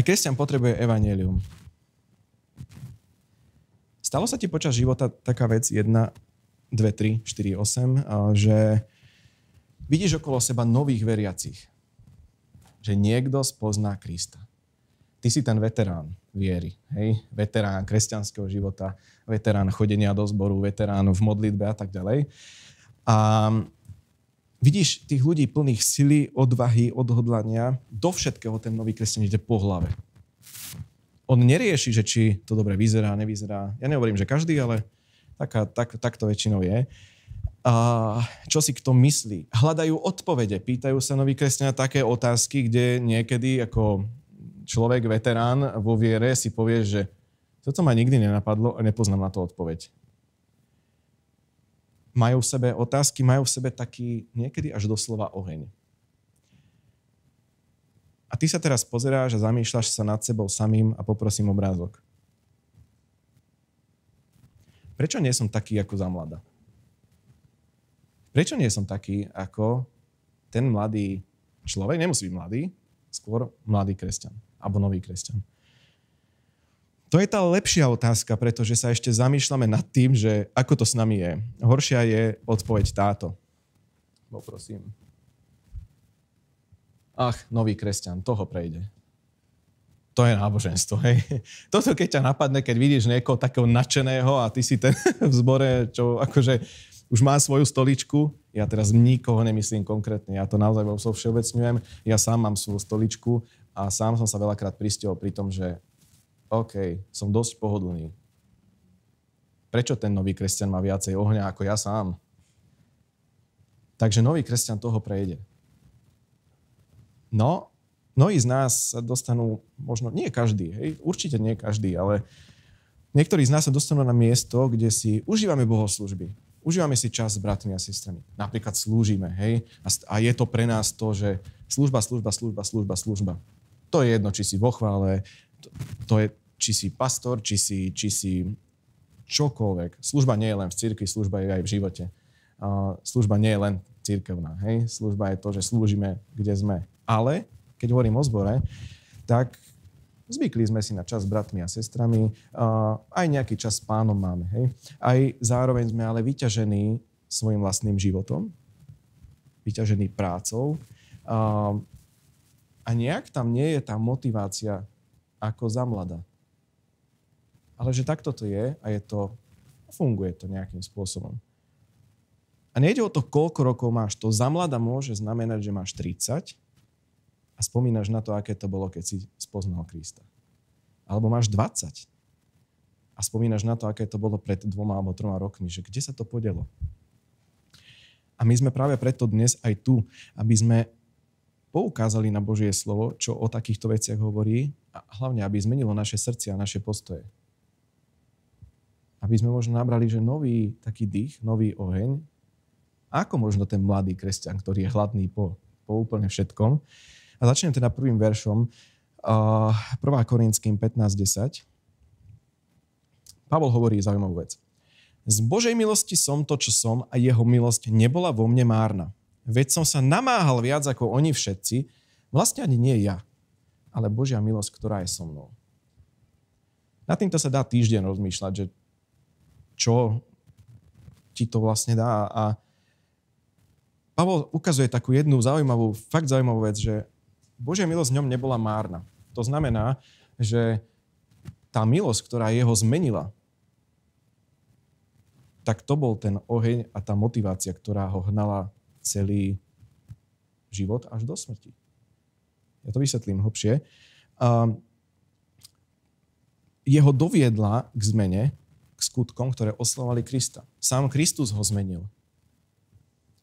kresťan potrebuje evanjelium. Stalo sa ti počas života taká vec 1, 2, 3, 4, 8, že vidíš okolo seba nových veriacich. Že niekto spozná Krista. Ty si ten veterán viery, hej? Veterán kresťanského života, veterán chodenia do zboru, veterán v modlitbe a tak ďalej. A vidíš tých ľudí plných sily, odvahy, odhodlania, do všetkého ten nový kresťan ide po hlave. On nerieši, že či to dobre vyzerá, nevyzerá. Ja nehovorím, že každý, ale tak to väčšinou je. A čo si kto myslí? Hľadajú odpovede, pýtajú sa noví kresťania také otázky, kde niekedy ako človek, veterán vo viere si povie, že toto ma nikdy nenapadlo a nepoznám na to odpoveď. Majú v sebe otázky, majú v sebe taký niekedy až doslova oheň. A ty sa teraz pozeráš a zamýšľaš sa nad sebou samým a poprosím obrázok. Prečo nie som taký ako za mladá? Prečo nie som taký ako ten mladý človek? Nemusí byť mladý, skôr mladý kresťan. Alebo nový kresťan. To je tá lepšia otázka, pretože sa ešte zamýšľame nad tým, že ako to s nami je. Horšia je odpoveď táto. Poprosím. Ach, nový kresťan, toho prejde. To je náboženstvo, hej. Toto keď ťa napadne, keď vidíš niekoho takého nadšeného a ty si ten v zbore, čo akože už má svoju stoličku. Ja teraz nikoho nemyslím konkrétne, ja to naozaj všeobecňujem. Ja sám mám svoju stoličku a sám som sa veľakrát pristihol pri tom, že OK, som dosť pohodlný. Prečo ten nový kresťan má viacej ohňa ako ja sám? Takže nový kresťan toho prejde. No, mnohí z nás sa dostanú, možno nie každý, hej, určite nie každý, ale niektorí z nás sa dostanú na miesto, kde si užívame bohoslúžby. Užívame si čas s bratmi a sestrami. Napríklad slúžime, hej? A je to pre nás to, že služba. To je jedno, či si vo chvále, to je, či si pastor, či si čokoľvek. Služba nie je len v cirkvi, služba je aj v živote. Služba nie je len cirkevná, hej? Služba je to, že slúžime, kde sme. Ale, keď hovorím o zbore, tak zvykli sme si na čas s bratmi a sestrami, aj nejaký čas s pánom máme, hej. Aj zároveň sme ale vyťažení svojim vlastným životom, vyťažení prácou a nejak tam nie je tá motivácia ako za mladá. Ale že takto to je a funguje to nejakým spôsobom. A nejde o to, koľko rokov máš. To za mladá môže znamenať, že máš 30 a spomínaš na to, aké to bolo, keď si spoznal Krista. Alebo máš 20 a spomínaš na to, aké to bolo pred 2 alebo 3 rokmi, že kde sa to podielo. A my sme práve preto dnes aj tu, aby sme poukázali na Božie slovo, čo o takýchto veciach hovorí a hlavne, aby zmenilo naše srdcia a naše postoje. Aby sme možno nabrali, že nový taký dých, nový oheň, ako možno ten mladý kresťan, ktorý je hladný po úplne všetkom. A začnem teda prvým veršom, 1. Korinským 15:10. Pavol hovorí zaujímavú vec. Z Božej milosti som to, čo som a jeho milosť nebola vo mne márna. Veď som sa namáhal viac ako oni všetci, vlastne ani nie ja, ale Božia milosť, ktorá je so mnou. Nad týmto sa dá týždeň rozmýšľať, že čo ti to vlastne dá. A Pavol ukazuje takú jednu fakt zaujímavú vec, že Božia milosť v ňom nebola márna. To znamená, že tá milosť, ktorá jeho zmenila, tak to bol ten oheň a tá motivácia, ktorá ho hnala celý život až do smrti. Ja to vysvetlím hlbšie. Jeho doviedla k zmene, k skutkom, ktoré oslavovali Krista. Sám Kristus ho zmenil.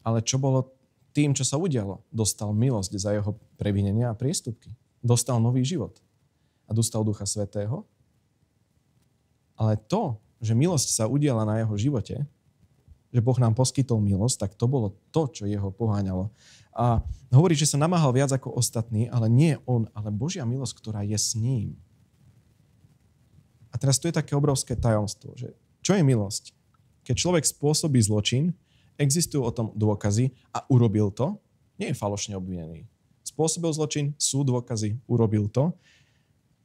Ale čo bolo tým, čo sa udialo? Dostal milosť za jeho previnenia a priestupky. Dostal nový život. A dostal Ducha Svätého. Ale to, že milosť sa udiala na jeho živote, že Boh nám poskytol milosť, tak to bolo to, čo jeho poháňalo. A hovorí, že sa namáhal viac ako ostatní, ale nie on, ale Božia milosť, ktorá je s ním. A teraz tu je také obrovské tajomstvo, že čo je milosť? Keď človek spôsobí zločin, existujú o tom dôkazy a urobil to, nie je falošne obvinený. Spôsobil zločin, sú dôkazy, urobil to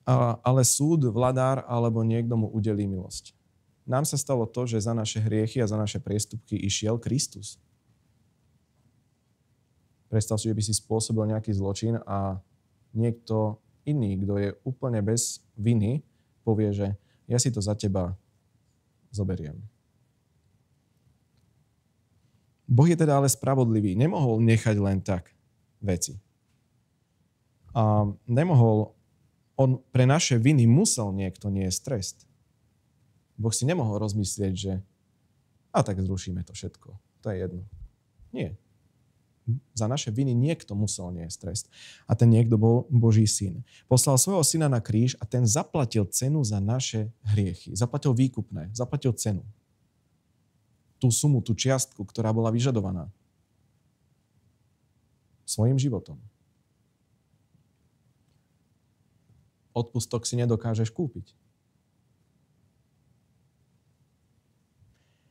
ale súd, vladár alebo niekto mu udelí milosť. Nám sa stalo to, že za naše hriechy a za naše priestupky išiel Kristus. Predstav si, že by si spôsobil nejaký zločin a niekto iný, kto je úplne bez viny, povie, že ja si to za teba zoberiem. Boh je teda ale spravodlivý. Nemohol nechať len tak veci. A nemohol, on pre naše viny musel niekto niesť trest. Boh si nemohol rozmyslieť, že a tak zrušíme to všetko. To je jedno. Nie. Za naše viny niekto musel niesť trest. A ten niekto bol Boží syn. Poslal svojho syna na kríž a ten zaplatil cenu za naše hriechy. Zaplatil výkupné, zaplatil cenu. Tú sumu, tú čiastku, ktorá bola vyžadovaná. Svojím životom. Odpustok si nedokážeš kúpiť.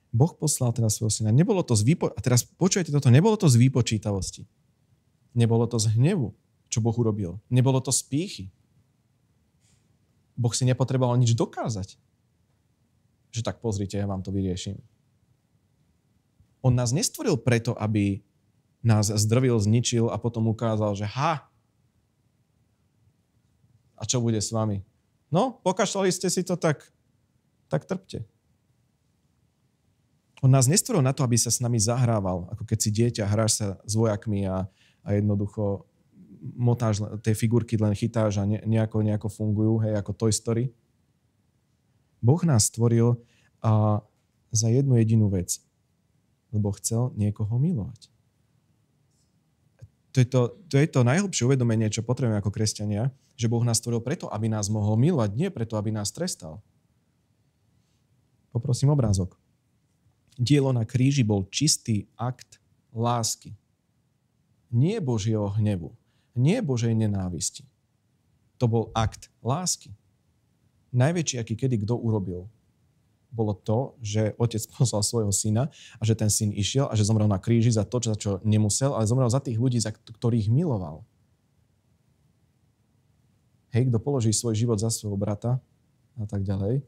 Boh poslal teda svojho syna. Nebolo to a teraz počujete toto, nebolo to z výpočítavosti. Nebolo to z hnevu, čo Boh urobil. Nebolo to z pýchy. Boh si nepotreboval nič dokázať. Že tak pozrite, ja vám to vyrieším. On nás nestvoril preto, aby nás zdrvil, zničil a potom ukázal, že a čo bude s vami? No, pokašľali ste si to, tak trpte. On nás nestvoril na to, aby sa s nami zahrával, ako keď si dieťa, hráš sa s vojakmi a jednoducho motáš tie figurky, len chytáš a nejako fungujú, hej, ako Toy Story. Boh nás stvoril za jednu jedinú vec, lebo chcel niekoho milovať. To je to najhlbšie uvedomenie, čo potrebujeme ako kresťania, že Boh nás stvoril preto, aby nás mohol milovať, nie preto, aby nás trestal. Poprosím obrázok. Dielo na kríži bol čistý akt lásky. Nie Božieho hnevu, nie Božej nenávisti. To bol akt lásky. Najväčší, aký kedy kto urobil, bolo to, že otec poslal svojho syna a že ten syn išiel a že zomrel na kríži za to, čo nemusel, ale zomrel za tých ľudí, za ktorých miloval. Hej, kto položí svoj život za svojho brata a tak ďalej.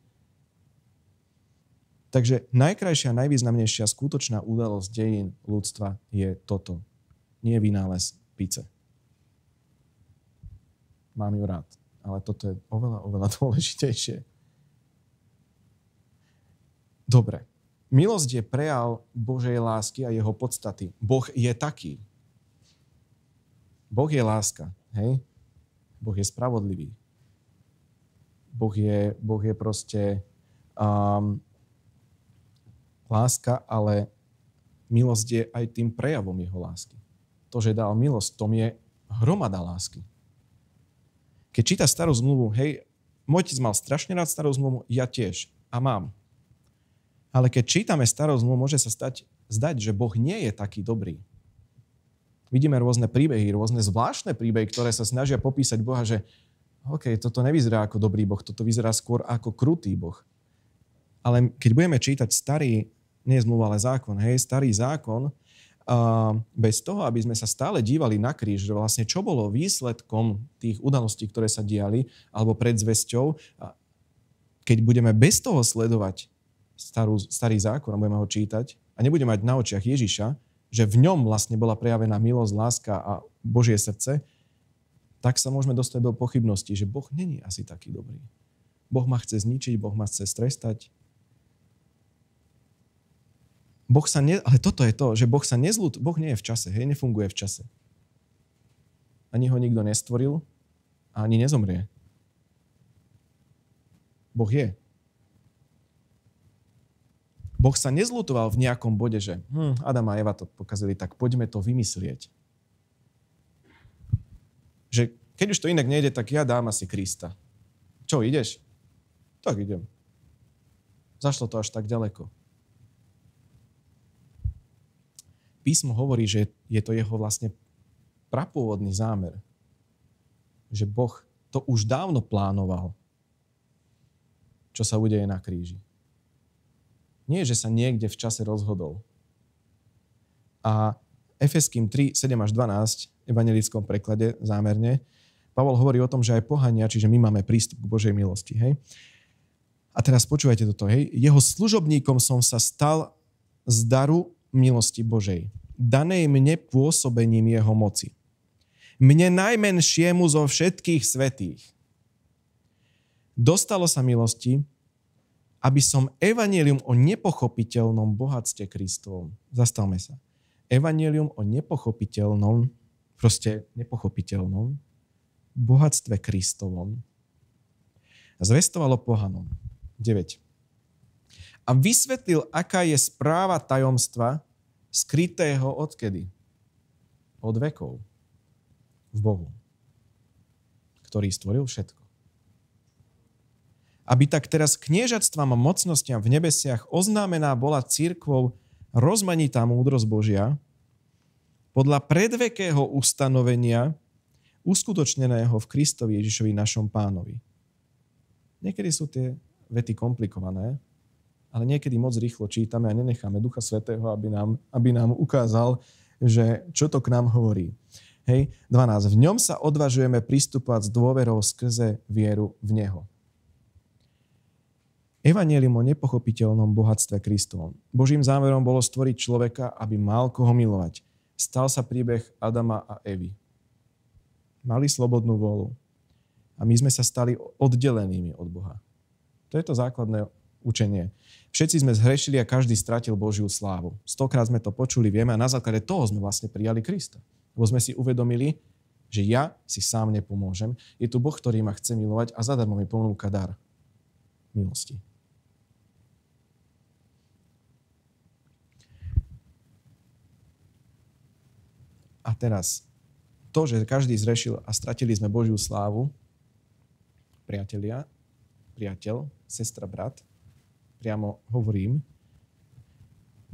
Takže najkrajšia, najvýznamnejšia skutočná udalosť dejín ľudstva je toto. Nie vynález pice. Mám ju rád, ale toto je oveľa, oveľa dôležitejšie. Dobre. Milosť je prejav Božej lásky a jeho podstaty. Boh je taký. Boh je láska. Hej? Boh je spravodlivý. Boh je proste láska, ale milosť je aj tým prejavom jeho lásky. To, že dal milosť, tom je hromada lásky. Keď čítaš starú zmluvu, hej, môj otec mal strašne rád starú zmluvu, ja tiež a mám. Ale keď čítame starú zmluvu, môže sa zdať, že Boh nie je taký dobrý. Vidíme rôzne príbehy, rôzne zvláštne príbehy, ktoré sa snažia popísať Boha, že OK, toto nevyzerá ako dobrý Boh, toto vyzerá skôr ako krutý Boh. Ale keď budeme čítať nie zmluva, ale zákon, hej, starý zákon, bez toho, aby sme sa stále dívali na kríž, že vlastne čo bolo výsledkom tých udalostí, ktoré sa diali, alebo predzvesťou, keď budeme bez toho sledovať starý zákon a budeme ho čítať a nebudeme mať na očiach Ježiša, že v ňom vlastne bola prejavená milosť, láska a Božie srdce, tak sa môžeme dostať do pochybnosti, že Boh není asi taký dobrý. Boh ma chce zničiť, Boh ma chce strestať. Ale toto je to, že Boh Boh nie je v čase, hej, nefunguje v čase. Ani ho nikto nestvoril a ani nezomrie. Boh je. Boh sa nezľutoval v nejakom bode, že Adam a Eva to pokazili, tak poďme to vymyslieť. Že keď už to inak nejde, tak ja dám asi Krista. Čo, ideš? Tak idem. Zašlo to až tak ďaleko. Písmo hovorí, že je to jeho vlastne prapôvodný zámer. Že Boh to už dávno plánoval, čo sa udeje na kríži. Nie, že sa niekde v čase rozhodol. A Efeským 3, 7 až 12, v evanjelickom preklade zámerne, Pavol hovorí o tom, že aj pohania, čiže my máme prístup k Božej milosti. Hej? A teraz počúvajte toto. Hej? Jeho služobníkom som sa stal z daru milosti Božej, danej mne pôsobením jeho moci. Mne najmenšiemu zo všetkých svätých dostalo sa milosti, aby som evanjelium o nepochopiteľnom bohatstve Kristovom. Zastavme sa. Evanjelium o nepochopiteľnom, proste nepochopiteľnom bohatstve Kristovom zvestovalo pohanom. 9. A vysvetlil, aká je správa tajomstva skrytého odkedy? Od vekov. V Bohu, ktorý stvoril všetko. Aby tak teraz kniežatstvám a mocnostiam v nebesiach oznámená bola cirkvou rozmanitá múdrosť Božia, podľa predvekého ustanovenia uskutočneného v Kristovi Ježišovi našom Pánovi. Niekedy sú tie vety komplikované, ale niekedy moc rýchlo čítame a nenecháme Ducha Svätého, aby nám ukázal, že čo to k nám hovorí. Hej, 12. V ňom sa odvažujeme pristupovať s dôverou skrze vieru v Neho. Evanjelium o nepochopiteľnom bohatstve Kristovom. Božím zámerom bolo stvoriť človeka, aby mal koho milovať. Stal sa príbeh Adama a Evy. Mali slobodnú vôľu. A my sme sa stali oddelenými od Boha. To je to základné učenie. Všetci sme zhrešili a každý stratil Božiu slávu. 100-krát sme to počuli, vieme a na základe toho sme vlastne prijali Krista. Lebo sme si uvedomili, že ja si sám nepomôžem. Je tu Boh, ktorý ma chce milovať a zadarmo mi ponúka dar milosti. A teraz, to, že každý zrešil a stratili sme Božiu slávu, priateľ, sestra, brat, priamo hovorím,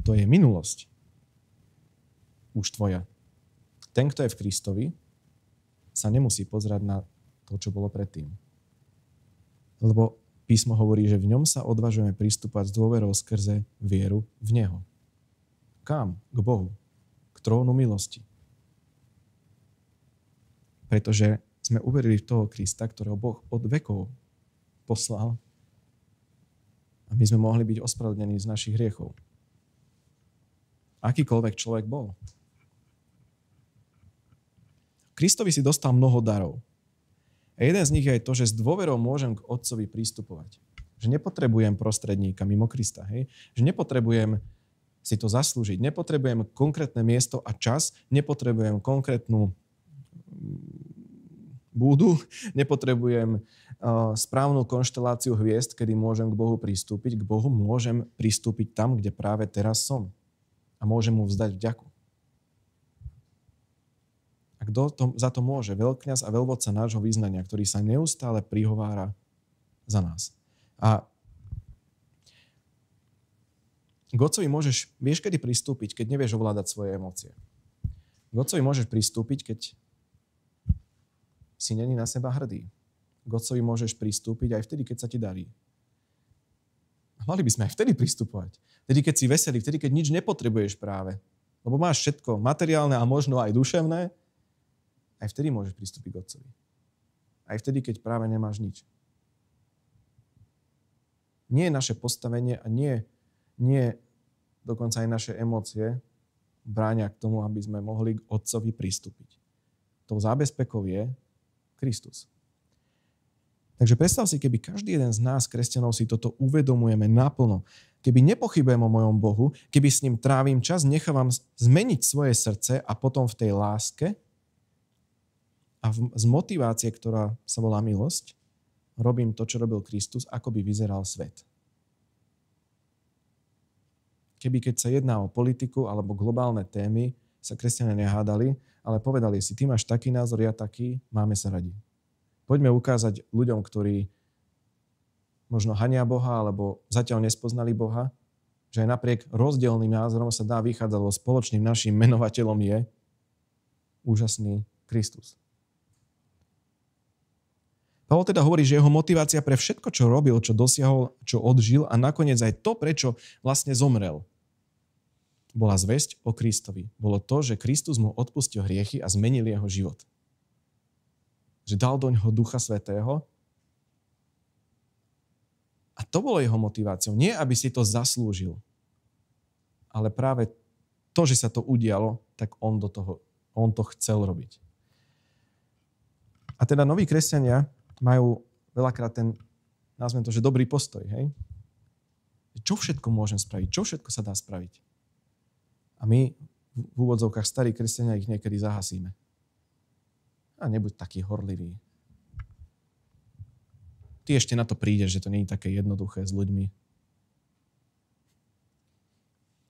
to je minulosť. Už tvoja. Ten, kto je v Kristovi, sa nemusí pozerať na to, čo bolo predtým. Lebo písmo hovorí, že v ňom sa odvážujeme pristúpať s dôverou skrze vieru v Neho. Kam? K Bohu. K trónu milosti. Pretože sme uverili v toho Krista, ktorého Boh od vekov poslal a my sme mohli byť ospravedlnení z našich hriechov. Akýkoľvek človek bol. Kristovi si dostal mnoho darov. A jeden z nich je aj to, že s dôverou môžem k Otcovi pristupovať. Že nepotrebujem prostredníka mimo Krista. Hej? Že nepotrebujem si to zaslúžiť. Nepotrebujem konkrétne miesto a čas. Nepotrebujem konkrétnu búdu. Nepotrebujem správnu konšteláciu hviezd, kedy môžem k Bohu pristúpiť. K Bohu môžem pristúpiť tam, kde práve teraz som. A môžem mu vzdať vďaku. A kto za to môže? Veľkňaz a veľvodca nášho vyznania, ktorý sa neustále prihovára za nás. A k Otcovi vieš kedy pristúpiť, keď nevieš ovládať svoje emócie. K Otcovi môžeš pristúpiť, keď si není na seba hrdý. K Otcovi môžeš pristúpiť aj vtedy, keď sa ti darí. A mali by sme aj vtedy pristupovať. Vtedy, keď si veselý, vtedy, keď nič nepotrebuješ práve. Lebo máš všetko materiálne a možno aj duševné. Aj vtedy môžeš pristúpiť k Otcovi. Aj vtedy, keď práve nemáš nič. Nie naše postavenie a nie dokonca aj naše emócie bránia k tomu, aby sme mohli k Otcovi pristúpiť. Tou zábezpekou je Kristus. Takže predstav si, keby každý jeden z nás, kresťanov, si toto uvedomujeme naplno. Keby nepochybujem o mojom Bohu, keby s ním trávim čas, nechávam zmeniť svoje srdce a potom v tej láske a z motivácie, ktorá sa volá milosť, robím to, čo robil Kristus, ako by vyzeral svet. Keby keď sa jedná o politiku alebo globálne témy, sa kresťania nehádali, ale povedali si, ty máš taký názor, ja taký, máme sa radi. Poďme ukázať ľuďom, ktorí možno hania Boha alebo zatiaľ nespoznali Boha, že aj napriek rozdielnym názorom sa dá vychádzať, lebo spoločným našim menovateľom je úžasný Kristus. Pavol teda hovorí, že jeho motivácia pre všetko, čo robil, čo dosiahol, čo odžil a nakoniec aj to, prečo vlastne zomrel, bola zvesť o Kristovi. Bolo to, že Kristus mu odpustil hriechy a zmenil jeho život. Že dal do ňoho Ducha Svätého. A to bolo jeho motiváciou. Nie, aby si to zaslúžil, ale práve to, že sa to udialo, tak on to chcel robiť. A teda noví kresťania majú veľakrát ten, nazvem to, že dobrý postoj. Hej? Čo všetko môžem spraviť? Čo všetko sa dá spraviť? A my v úvodzovkách starí kresťania ich niekedy zahasíme. A nebuď taký horlivý. Ty ešte na to prídeš, že to nie je také jednoduché s ľuďmi.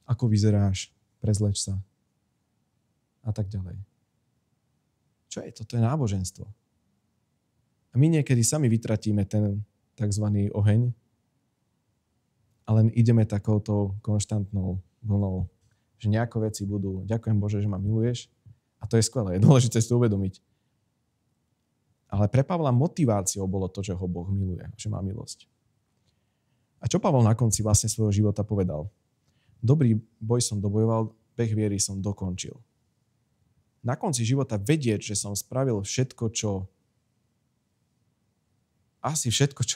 Ako vyzeráš? Prezleč sa. A tak ďalej. Čo je to? To je náboženstvo. A my niekedy sami vytratíme ten takzvaný oheň a len ideme takouto konštantnou vlnou, že nejako veci budú. Ďakujem Bože, že ma miluješ. A to je skvelé. Je dôležité si to uvedomiť. Ale pre Pavla motiváciou bolo to, že ho Boh miluje, že má milosť. A čo Pavol na konci vlastne svojho života povedal? Dobrý boj som dobojoval, beh viery som dokončil. Na konci života vedieť, že som spravil všetko, čo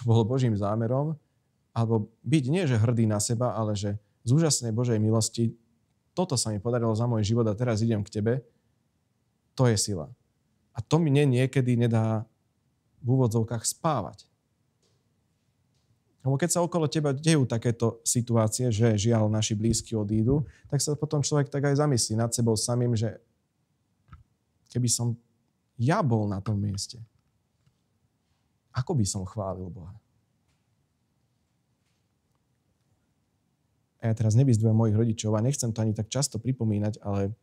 bolo Božím zámerom, alebo byť nie, že hrdý na seba, ale že z úžasnej Božej milosti toto sa mi podarilo za môj život a teraz idem k tebe, to je sila. A to mne niekedy nedá v úvodzovkách spávať. Lebo keď sa okolo teba dejú takéto situácie, že žiaľ naši blízky odídu, tak sa potom človek tak aj zamyslí nad sebou samým, že keby som ja bol na tom mieste, ako by som chválil Boha? A ja teraz nevyzdvujem mojich rodičov a nechcem to ani tak často pripomínať, ale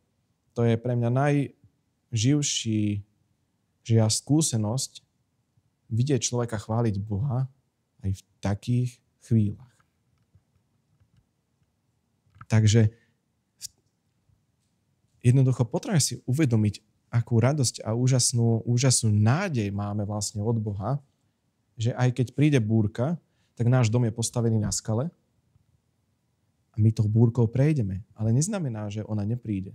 to je pre mňa najživší skúsenosť vidieť človeka chváliť Boha aj v takých chvíľach. Takže jednoducho potrebujeme si uvedomiť, akú radosť a úžasnú nádej máme vlastne od Boha, že aj keď príde búrka, tak náš dom je postavený na skale a my tou búrkou prejdeme. Ale neznamená, že ona nepríde.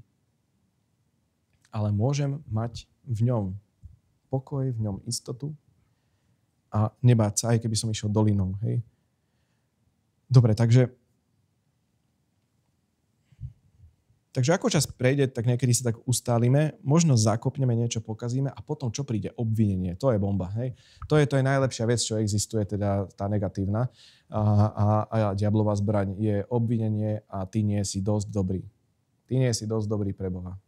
Ale môžem mať v ňom pokoj, v ňom istotu a nebáť sa, aj keby som išiel dolinou. Hej? Dobre, takže ako čas prejde, tak niekedy si tak ustálime, možno zakopneme, niečo pokazíme a potom čo príde? Obvinenie. To je bomba. Hej? To je najlepšia vec, čo existuje, teda tá negatívna. A diablová zbraň je obvinenie a ty nie si dosť dobrý. Ty nie si dosť dobrý pre Boha.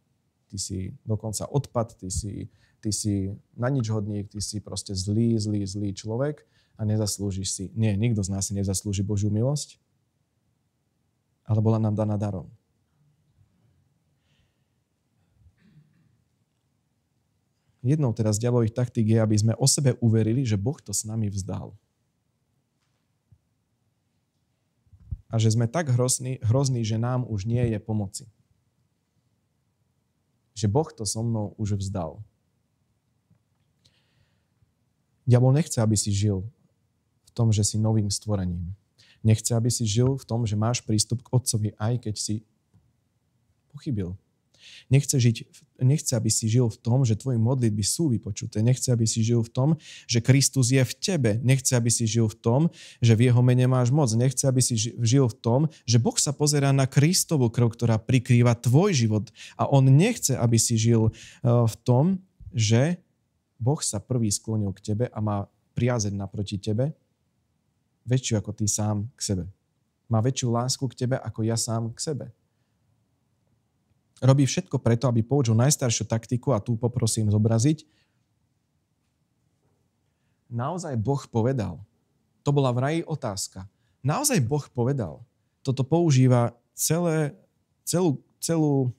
Ty si dokonca odpad, ty si na nič hodník, ty si proste zlý človek a nezaslúžiš si. Nie, nikto z nás si nezaslúži Božiu milosť, ale bola nám daná darom. Jednou teraz z diablových taktík je, aby sme o sebe uverili, že Boh to s nami vzdal. A že sme tak hrozní, že nám už nie je pomoci. Že Boh to so mnou už vzdal. Diabol nechce, aby si žil v tom, že si novým stvorením. Nechce, aby si žil v tom, že máš prístup k Otcovi, aj keď si pochybil. Nechce, aby si žil v tom, že tvoje modlitby sú vypočuté. Nechce, aby si žil v tom, že Kristus je v tebe. Nechce, aby si žil v tom, že v jeho mene máš moc. Nechce, aby si žil v tom, že Boh sa pozerá na Kristovu krv, ktorá prikrýva tvoj život. A on nechce, aby si žil v tom, že Boh sa prvý sklonil k tebe a má priazeň naproti tebe väčšiu ako ty sám k sebe. Má väčšiu lásku k tebe ako ja sám k sebe. Robí všetko preto, aby použil najstaršiu taktiku a tu poprosím zobraziť. Naozaj Boh povedal. To bola vraj otázka. Naozaj Boh povedal. Toto používa celú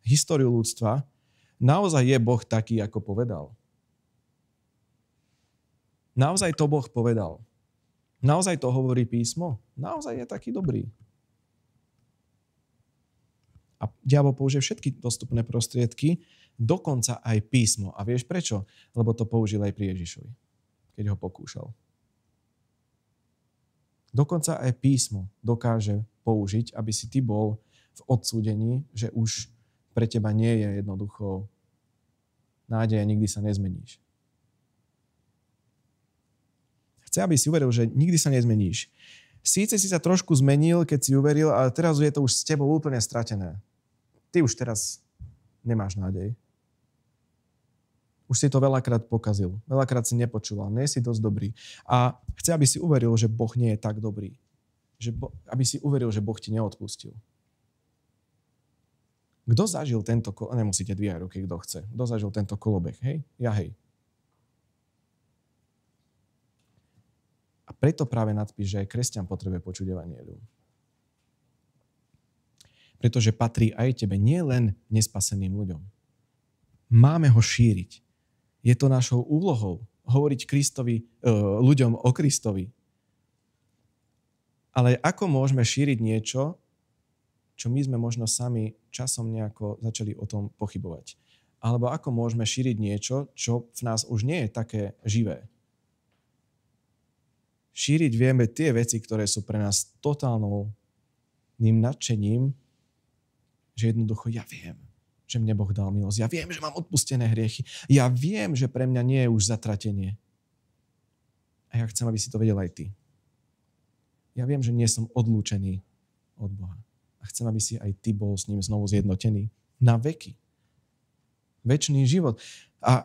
históriu ľudstva. Naozaj je Boh taký, ako povedal. Naozaj to Boh povedal. Naozaj to hovorí písmo. Naozaj je taký dobrý. A diabol použije všetky dostupné prostriedky, dokonca aj písmo. A vieš prečo? Lebo to použil aj pri Ježišovi, keď ho pokúšal. Dokonca aj písmo dokáže použiť, aby si ty bol v odsúdení, že už pre teba nie je jednoducho nádej a nikdy sa nezmeníš. Chce, aby si uveril, že nikdy sa nezmeníš. Síce si sa trošku zmenil, keď si uveril, ale teraz je to už s tebou úplne stratené. Ty už teraz nemáš nádej. Už si to veľakrát pokazil. Veľakrát si nepočúval. Nie si dosť dobrý. A chce, aby si uveril, že Boh nie je tak dobrý. Aby si uveril, že Boh ti neodpustil. Kto zažil tento kolobeh? Nemusíte dvíhať ruky, kto chce. Kto zažil tento kolobeh? Hej? Ja hej. A preto práve nadpíš, že aj kresťan potrebuje počuť evanjelium. Pretože patrí aj tebe, nie len nespaseným ľuďom. Máme ho šíriť. Je to našou úlohou hovoriť ľuďom o Kristovi. Ale ako môžeme šíriť niečo, čo my sme možno sami časom nejako začali o tom pochybovať? Alebo ako môžeme šíriť niečo, čo v nás už nie je také živé? Šíriť vieme tie veci, ktoré sú pre nás totálnym nadšením, že jednoducho ja viem, že mne Boh dal milosť. Ja viem, že mám odpustené hriechy. Ja viem, že pre mňa nie je už zatratenie. A ja chcem, aby si to vedel aj ty. Ja viem, že nie som odlúčený od Boha. A chcem, aby si aj ty bol s ním znovu zjednotený. Na veky. Večný život. A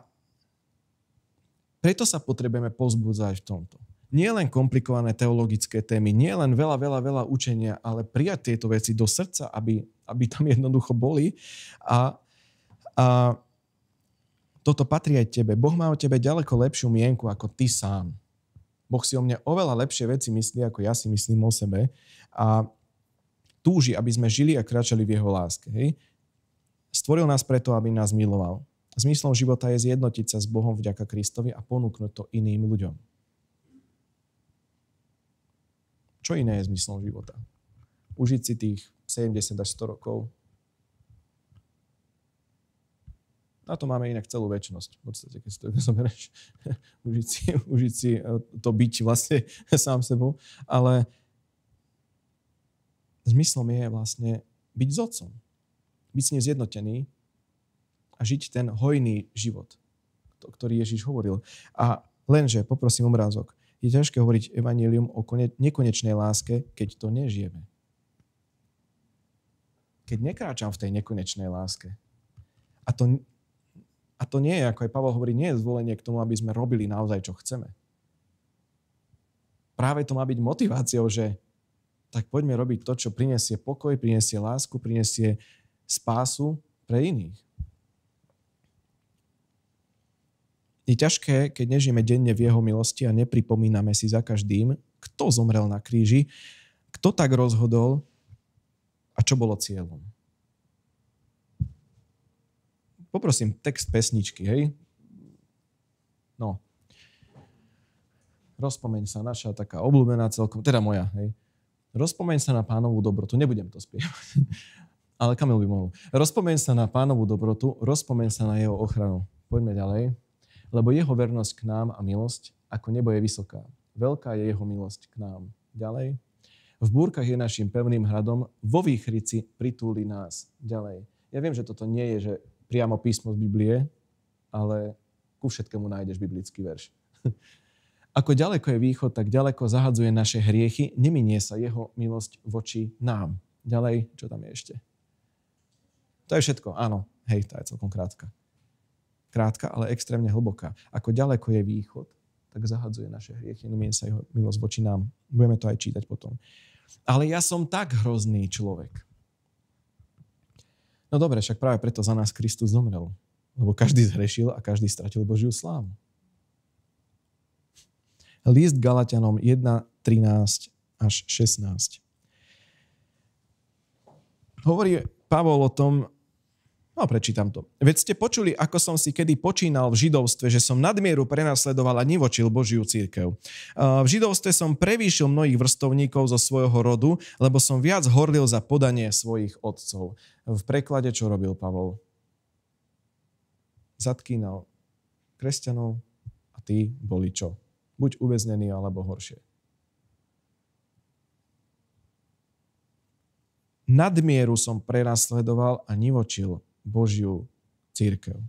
preto sa potrebujeme povzbudzať v tomto. Nie len komplikované teologické témy, nie len veľa učenia, ale prijať tieto veci do srdca, aby tam jednoducho boli. A toto patrí aj tebe. Boh má o tebe ďaleko lepšiu mienku ako ty sám. Boh si o mne oveľa lepšie veci myslí, ako ja si myslím o sebe. A túži, aby sme žili a kráčali v jeho láske. Hej? Stvoril nás preto, aby nás miloval. Zmyslom života je zjednotiť sa s Bohom vďaka Kristovi a ponúknuť to iným ľuďom. Čo iné je zmyslom života? Užiť si tých 70 až 100 rokov. Na to máme inak celú večnosť. V podstate, keď si to zoberieš, užiť si to byť vlastne sám sebou. Ale zmyslom je vlastne byť s Otcom. Byť s ním zjednotený a žiť ten hojný život, ktorý Ježiš hovoril. A lenže, poprosím obrázok, je ťažké hovoriť evanjelium o nekonečnej láske, keď to nežijeme. Keď nekráčam v tej nekonečnej láske. A to nie je, ako aj Pavol hovorí, nie je zvolenie k tomu, aby sme robili naozaj, čo chceme. Práve to má byť motiváciou, že tak poďme robiť to, čo prinesie pokoj, prinesie lásku, prinesie spásu pre iných. Je ťažké, keď nežijeme denne v jeho milosti a nepripomíname si za každým, kto zomrel na kríži, kto tak rozhodol a čo bolo cieľom. Poprosím, text pesničky, hej? No. Rozpomeň sa, naša taká obľúbená celkom, teda moja, hej? Rozpomeň sa na Pánovu dobrotu, nebudem to spievať, ale Kamil by mohol. Rozpomeň sa na Pánovu dobrotu, rozpomeň sa na jeho ochranu. Poďme ďalej. Lebo jeho vernosť k nám a milosť ako nebo je vysoká. Veľká je jeho milosť k nám. Ďalej. V búrkach je našim pevným hradom, vo výchrici pritúli nás. Ďalej. Ja viem, že toto nie je že priamo písmo z Biblie, ale ku všetkému nájdeš biblický verš. Ako ďaleko je východ, tak ďaleko zahadzuje naše hriechy, neminie sa jeho milosť voči nám. Ďalej, čo tam je ešte? To je všetko, áno. Hej, tá je celkom krátka. Krátka, ale extrémne hlboká. Ako ďaleko je východ, tak zahadzuje naše hriechy, neminie sa jeho milosť voči nám. Budeme to aj čítať potom. Ale ja som tak hrozný človek. No dobre, však práve preto za nás Kristus zomrel. Lebo každý zhrešil a každý stratil Božiu slávu. List Galatianom 1:13 až 16. Hovorí Pavol o tom, prečítam to. Veď ste počuli, ako som si kedy počínal v židovstve, že som nadmieru prenasledoval a nivočil Božiu cirkev. V židovstve som prevýšil mnohých vrstovníkov zo svojho rodu, lebo som viac horlil za podanie svojich otcov. V preklade čo robil Pavol? Zatkínal kresťanov a tí boli čo? Buď uväznení, alebo horšie. Nadmieru som prenasledoval a nivočil Božiu cirkev.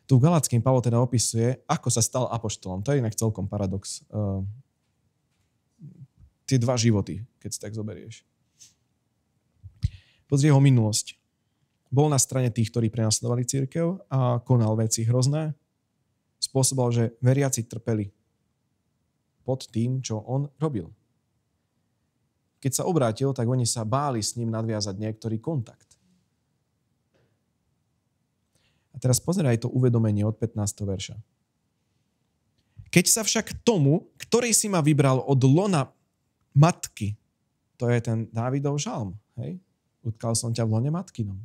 Tu v Galackým Pavol teda opisuje, ako sa stal apoštolom. To je inak celkom paradox. Tie dva životy, keď si tak zoberieš. Pozri jeho minulosť. Bol na strane tých, ktorí prenasledovali cirkev a konal veci hrozné. Spôsoboval, že veriaci trpeli pod tým, čo on robil. Keď sa obrátil, tak oni sa báli s ním nadviazať niektorý kontakt. A teraz pozeraj to uvedomenie od 15. verša. Keď sa však tomu, ktorý si ma vybral od lona matky, to je ten Dávidov žalm, hej? Utkal som ťa v lone matkinom.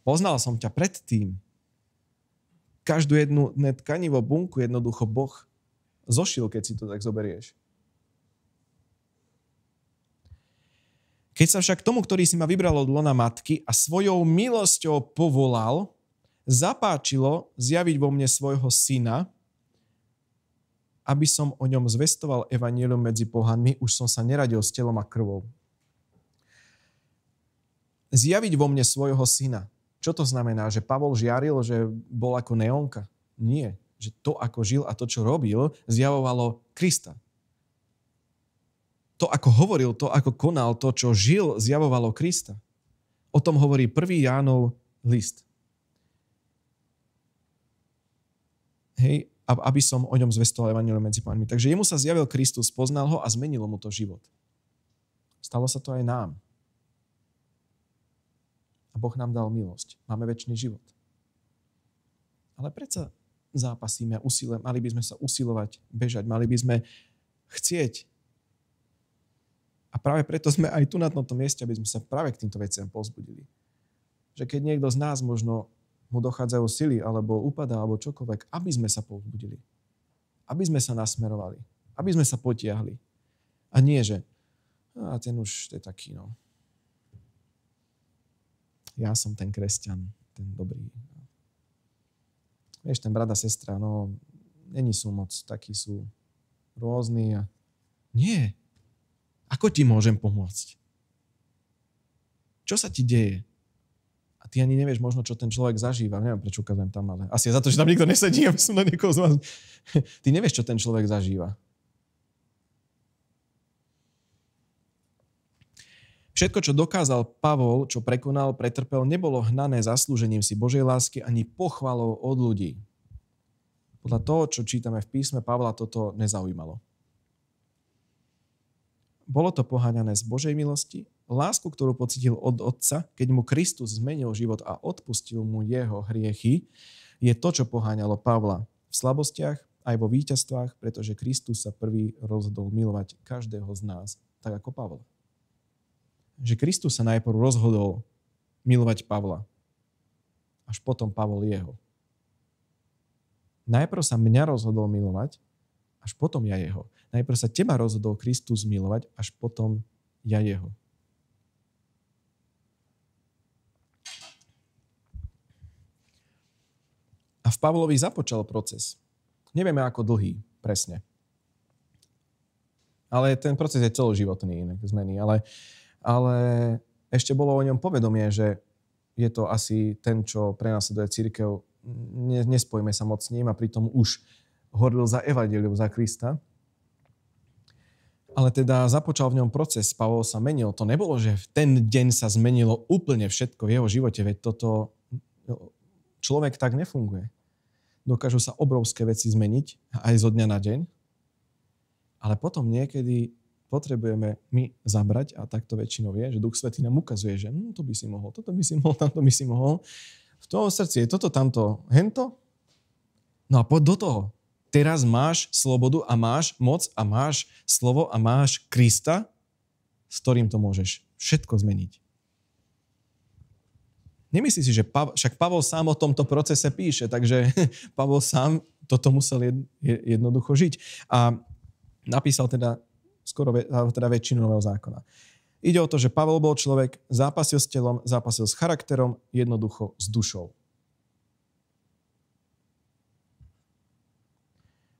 Poznal som ťa predtým. Každú jednu tkanivo bunku jednoducho Boh zošil, keď si to tak zoberieš. Keď sa však tomu, ktorý si ma vybral od lona matky a svojou milosťou povolal, zapáčilo zjaviť vo mne svojho syna, aby som o ňom zvestoval evanjelium medzi pohanmi, už som sa neradil s telom a krvou. Zjaviť vo mne svojho syna. Čo to znamená? Že Pavol žiaril, že bol ako neonka? Nie. Že to, ako žil a to, čo robil, zjavovalo Krista. To, ako hovoril, to, ako konal, to, čo žil, zjavovalo Krista. O tom hovorí 1. Jánov list. Hej, aby som o ňom zvestoval evanjelium medzi pánmi. Takže jemu sa zjavil Kristus, poznal ho a zmenilo mu to život. Stalo sa to aj nám. A Boh nám dal milosť. Máme večný život. Ale predsa zápasíme, mali by sme sa usilovať, bežať, mali by sme chcieť. A práve preto sme aj tu na tomto mieste, aby sme sa práve k týmto veciam povzbudili. Že keď niekto z nás možno mu dochádzajú sily, alebo upadá, alebo čokoľvek, aby sme sa povzbudili. Aby sme sa nasmerovali. Aby sme sa potiahli. A nie, že ten už je taký, no. Ja som ten kresťan, ten dobrý. Vieš, ten brat a sestra, no, není sú moc, takí sú rôzni a nie. Ako ti môžem pomôcť? Čo sa ti deje? A ty ani nevieš možno, čo ten človek zažíva. Neviem, prečo ukazujem tam, ale asi je za to, že tam nikto nesedí, aby som na niekoho z vás... Ty nevieš, čo ten človek zažíva. Všetko, čo dokázal Pavol, čo prekonal, pretrpel, nebolo hnané zaslúžením si Božej lásky ani pochvalou od ľudí. Podľa toho, čo čítame v písme, Pavla toto nezaujímalo. Bolo to poháňané z Božej milosti, lásku, ktorú pocítil od Otca, keď mu Kristus zmenil život a odpustil mu jeho hriechy, je to, čo poháňalo Pavla v slabostiach aj vo víťazstvách, pretože Kristus sa prvý rozhodol milovať každého z nás, tak ako Pavla. Že Kristus sa najprv rozhodol milovať Pavla, až potom Pavol jeho. Najprv sa mňa rozhodol milovať, až potom ja jeho. Najprv sa teba rozhodol Kristus milovať, až potom ja jeho. A v Pavlovi započal proces. Nevieme, ako dlhý presne. Ale ten proces je celoživotný, inak zmeny. Ale ešte bolo o ňom povedomie, že je to asi ten, čo prenasleduje cirkev. Nespojíme sa moc s ním a pritom už horlil za evanjelium, za Krista. Ale teda započal v ňom proces. Pavol sa menil. To nebolo, že v ten deň sa zmenilo úplne všetko v jeho živote, veď toto človek tak nefunguje. Dokážu sa obrovské veci zmeniť aj zo dňa na deň, ale potom niekedy potrebujeme my zabrať, a tak to väčšinou je, že Duch Svätý nám ukazuje, že to by si mohol, toto by si mohol, tamto by si mohol. V tvojom srdci je toto, tamto, hento. No a poď do toho. Teraz máš slobodu a máš moc a máš slovo a máš Krista, s ktorým to môžeš všetko zmeniť. Nemyslí si, že však Pavol sám o tomto procese píše, takže Pavol sám toto musel jednoducho žiť. A napísal teda väčšinu Nového zákona. Ide o to, že Pavol bol človek, zápasil s telom, zápasil s charakterom, jednoducho s dušou.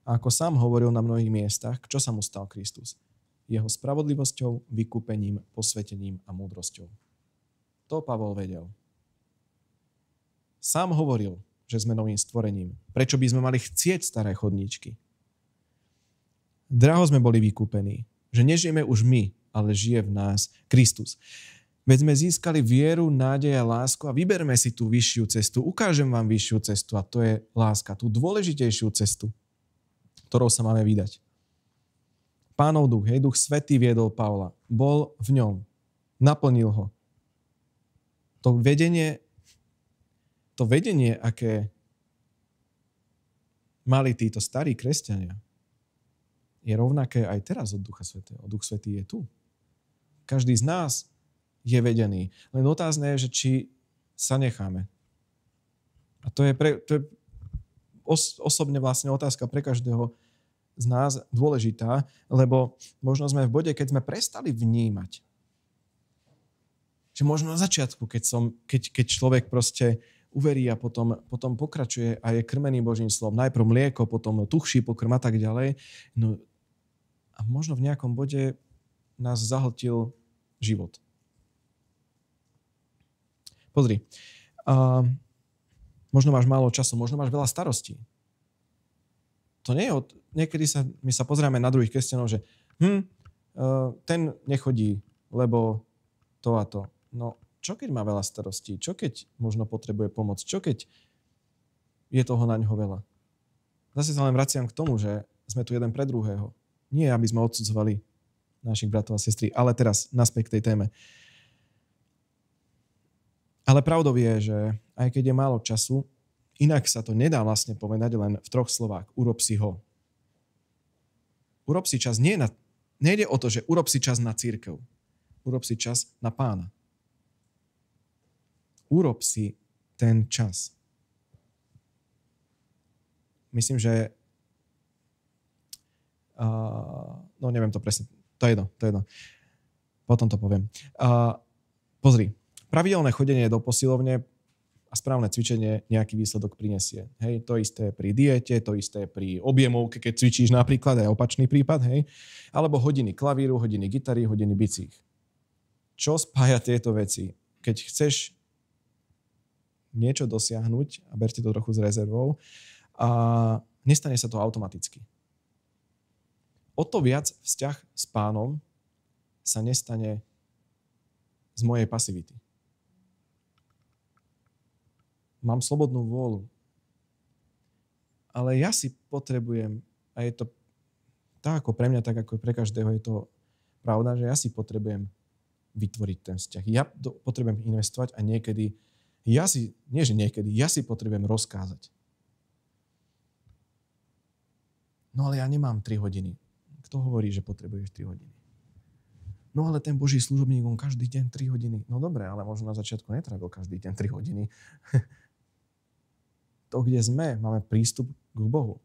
A ako sám hovoril na mnohých miestach, čo sa mu stal Kristus? Jeho spravodlivosťou, vykúpením, posvetením a múdrosťou. To Pavol vedel. Sám hovoril, že sme novým stvorením? Prečo by sme mali chcieť staré chodníčky? Draho sme boli vykúpení, že nežijeme už my, ale žije v nás Kristus. Veď sme získali vieru, nádej a lásku a vyberme si tú vyššiu cestu. Ukážem vám vyššiu cestu a to je láska. Tú dôležitejšiu cestu, ktorou sa máme vydať. Pánov duch, Duch Svätý viedol Pavla. Bol v ňom. Naplnil ho. To vedenie, aké mali títo starí kresťania, je rovnaké aj teraz od Ducha Svätého. Duch Svätý je tu. Každý z nás je vedený. Len otázne je, že či sa necháme. A to je osobne vlastne otázka pre každého z nás dôležitá, lebo možno sme v bode, keď sme prestali vnímať. Že možno na začiatku, keď človek proste uverí a potom pokračuje a je krmený Božím slovom. Najprv mlieko, potom tuhší pokrm a tak ďalej. No a možno v nejakom bode nás zahltil život. Pozri, možno máš málo času, možno máš veľa starostí. To nie je niekedy my sa pozrieme na druhých kresťanov, že ten nechodí, lebo to a to. No, čo keď má veľa starostí? Čo keď možno potrebuje pomoc? Čo keď je toho na ňo veľa? Zase sa len vraciam k tomu, že sme tu jeden pre druhého. Nie, aby sme odsudzovali našich bratov a sestry, ale teraz naspäť k tej téme. Ale pravdou je, že aj keď je málo času, inak sa to nedá vlastne povedať len v 3 slovách. Urob si ho. Urob si čas. Nejde o to, že urob si čas na cirkev. Urob si čas na Pána. Urob si ten čas. Myslím, že neviem to presne. To je jedno. Potom to poviem. Pozri. Pravidelné chodenie do posilovne a správne cvičenie nejaký výsledok prinesie. Hej, to isté pri diete, to isté pri objemovke, keď cvičíš napríklad, aj opačný prípad, hej. Alebo hodiny klavíru, hodiny gitary, hodiny bicích. Čo spája tieto veci? Keď chceš niečo dosiahnuť, a berte to trochu s rezervou, a nestane sa to automaticky. O to viac vzťah s Pánom sa nestane z mojej pasivity. Mám slobodnú vôľu. Ale ja si potrebujem, a je to tak ako pre mňa, tak ako pre každého, je to pravda, že ja si potrebujem vytvoriť ten vzťah. Ja potrebujem investovať a niekedy, ja si potrebujem rozkázať. No ale ja nemám 3 hodiny. Kto hovorí, že potrebuješ 3 hodiny? No ale ten Boží služobník, on každý deň 3 hodiny. No dobre, ale možno na začiatku netrávil každý deň 3 hodiny. To, kde sme, máme prístup k Bohu.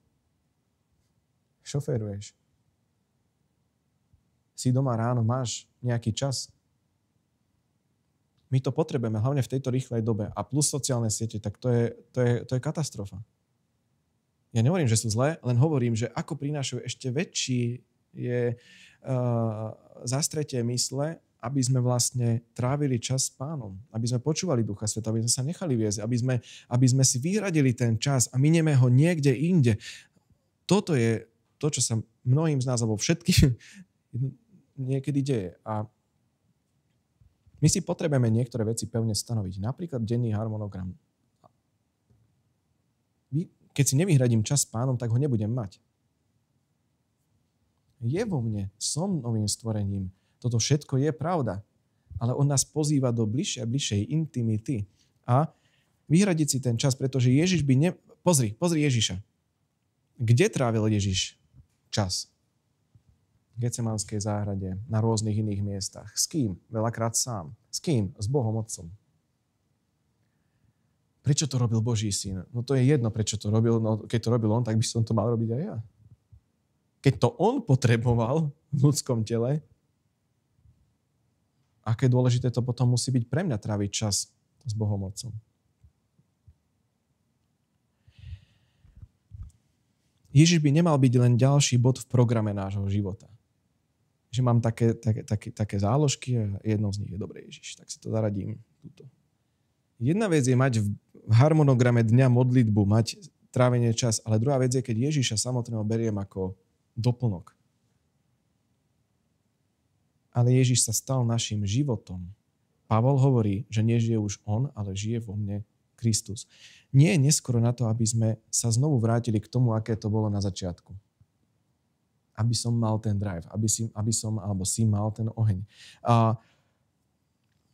Šoféruješ. Si doma ráno, máš nejaký čas. My to potrebujeme, hlavne v tejto rýchlej dobe. A plus sociálne siete, tak to je katastrofa. Ja nehovorím, že sú zlé, len hovorím, že ako prinášajú ešte väčší zastretie mysle, aby sme vlastne trávili čas s Pánom, aby sme počúvali Ducha Svätého, aby sme sa nechali viesť, aby sme si vyhradili ten čas a mineme ho niekde inde. Toto je to, čo sa mnohým z nás, alebo všetkým niekedy deje. A my si potrebujeme niektoré veci pevne stanoviť. Napríklad denný harmonogram. Keď si nevyhradím čas s Pánom, tak ho nebudem mať. Je vo mne, som novým stvorením. Toto všetko je pravda. Ale on nás pozýva do bližšej a bližšej intimity. A vyhradiť si ten čas, pretože Ježiš by Pozri Ježiša. Kde trávil Ježiš čas? V Getsemanskej záhrade, na rôznych iných miestach. S kým? Veľakrát sám. S kým? S Bohom Otcom. Prečo to robil Boží syn? No to je jedno, prečo to robil. No, keď to robil on, tak by som to mal robiť aj ja. Keď to on potreboval v ľudskom tele, aké dôležité to potom musí byť pre mňa tráviť čas s Bohom Otcom. Ježiš by nemal byť len ďalší bod v programe nášho života. Že mám také záložky a jednou z nich je dobre Ježiš, tak si to zaradím túto. Jedna vec je mať v harmonograme dňa modlitbu, mať trávenie čas. Ale druhá vec je, keď Ježiša samotného beriem ako doplnok. Ale Ježiš sa stal našim životom. Pavol hovorí, že nežije už on, ale žije vo mne Kristus. Nie je neskoro na to, aby sme sa znovu vrátili k tomu, aké to bolo na začiatku. Aby som mal ten drive, aby si mal ten oheň. A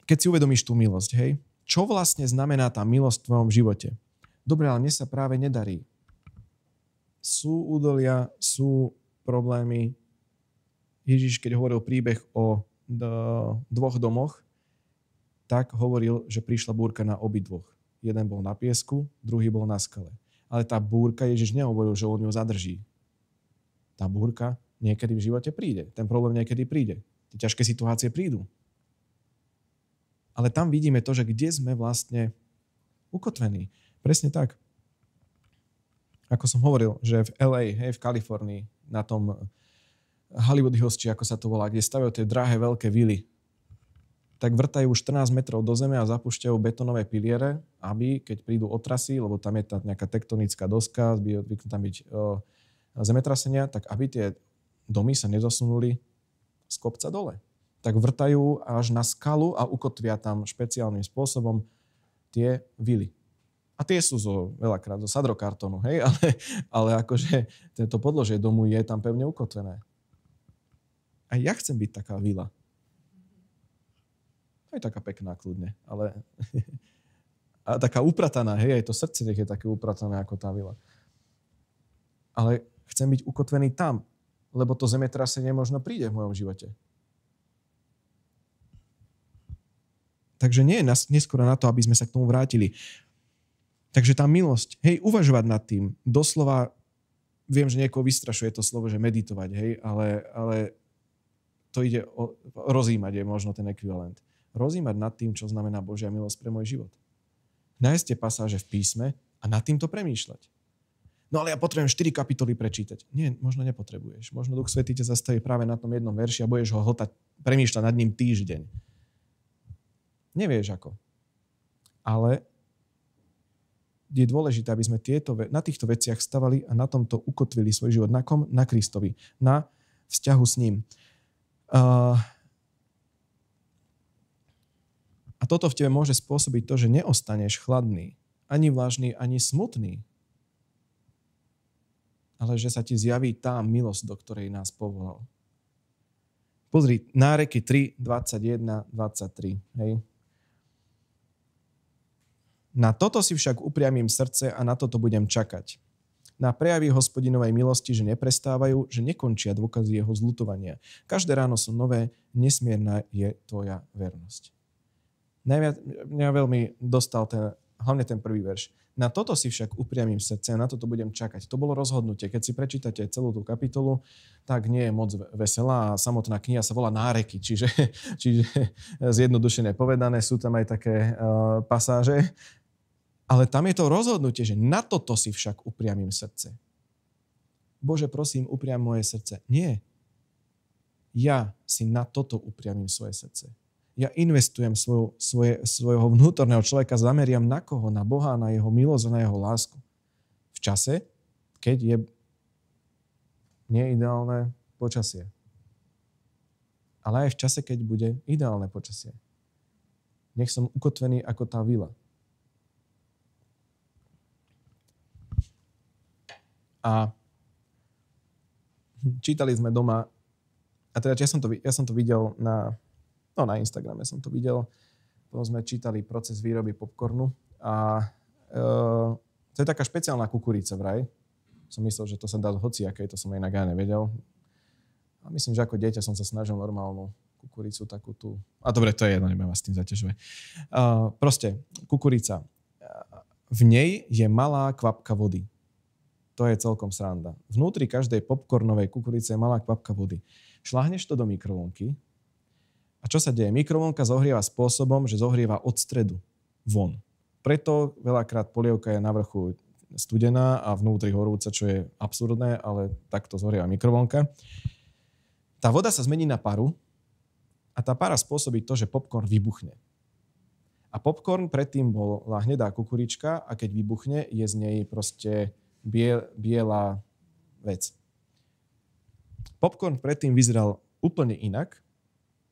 keď si uvedomíš tú milosť, hej, čo vlastne znamená tá milosť v tvojom živote? Dobre, ale mne sa práve nedarí. Sú údolia, sú problémy. Ježiš, keď hovoril príbeh o dvoch domoch, tak hovoril, že prišla búrka na obidvoch. Jeden bol na piesku, druhý bol na skale. Ale tá búrka, Ježiš nehovoril, že on ju zadrží. Tá búrka niekedy v živote príde. Ten problém niekedy príde. Tie ťažké situácie prídu. Ale tam vidíme to, že kde sme vlastne ukotvení. Presne tak. Ako som hovoril, že v LA, hej, v Kalifornii, na tom Hollywood Hills, či ako sa to volá, kde stavajú tie drahé veľké vily, tak vrtajú 14 metrov do zeme a zapúšťajú betonové piliere, aby keď prídu otrasy, lebo tam je tá nejaká tektonická doska, zvyknú tam byť zemetrasenia, tak aby tie domy sa nezosunuli z kopca dole. Tak vrtajú až na skalu a ukotvia tam špeciálnym spôsobom tie vily. A tie sú veľakrát zo sadrokartónu, hej, ale akože to podložie domu je tam pevne ukotvené. A ja chcem byť taká vila. Aj taká pekná, kľudne, ale a taká uprataná, hej, aj to srdce je také upratané ako tá vila. Ale chcem byť ukotvený tam, lebo to zemetrasenie možno príde v mojom živote. Takže nie je neskoro na to, aby sme sa k tomu vrátili. Takže tá milosť, hej, uvažovať nad tým, doslova, viem, že niekoho vystrašuje to slovo, že meditovať, hej, ale to ide rozímať je možno ten ekvivalent. Rozímať nad tým, čo znamená Božia milosť pre môj život. Nájsť tie pasáže v písme a nad týmto premýšľať. No ale ja potrebujem 4 kapitoly prečítať. Nie, možno nepotrebuješ. Možno Duch Svätý ťa zastaví práve na tom jednom verši a budeš ho hltať, premýšľať nad ním týždeň. Nevieš ako. Ale je dôležité, aby sme na týchto veciach stavali a na tomto ukotvili svoj život. Na kom? Na Kristovi. Na vzťahu s ním. A toto v tebe môže spôsobiť to, že neostaneš chladný, ani vlažný, ani smutný. Ale že sa ti zjaví tá milosť, do ktorej nás povolal. Pozri, Náreky 3, 21, 23. Hej. Na toto si však upriamím srdce a na toto budem čakať. Na prejavy Hospodinovej milosti, že neprestávajú, že nekončia dôkazy jeho zľutovania. Každé ráno sú nové, nesmierna je tvoja vernosť. Mňa veľmi dostal hlavne ten prvý verš. Na toto si však upriamím srdce a na toto budem čakať. To bolo rozhodnutie. Keď si prečítate celú tú kapitolu, tak nie je moc veselá a samotná kniha sa volá Náreky, čiže zjednodušene povedané, sú tam aj také pasáže. Ale tam je to rozhodnutie, že na toto si však upriamím srdce. Bože, prosím, upriam moje srdce. Nie. Ja si na toto upriamím svoje srdce. Ja investujem svojho vnútorného človeka, zameriam na koho? Na Boha, na jeho milosť a na jeho lásku. V čase, keď je neideálne počasie. Ale aj v čase, keď bude ideálne počasie. Nech som ukotvený ako tá vila. A čítali sme doma, a teda ja som to videl na Instagrame som to videl, potom sme čítali proces výroby popcornu a to je taká špeciálna kukurica vraj. Som myslel, že to sa dá hociakej, to som inak ja nevedel. A myslím, že ako dieťa som sa snažil normálnu kukuricu takú tú. A dobre, to je jedno, nebudem vás s tým zaťažovať. Proste, kukurica. V nej je malá kvapka vody. To je celkom sranda. Vnútri každej popcornovej kukurice je malá kvapka vody. Šláhneš to do mikrovlnky a čo sa deje? Mikrovlnka zohrieva spôsobom, že zohrieva od stredu von. Preto veľakrát polievka je na vrchu studená a vnútri horúca, čo je absurdné, ale takto zohrieva mikrovlnka. Tá voda sa zmení na paru a tá para spôsobí to, že popcorn vybuchne. A popcorn predtým bola hnedá kukurička a keď vybuchne, je z nej proste biela vec. Popcorn predtým vyzeral úplne inak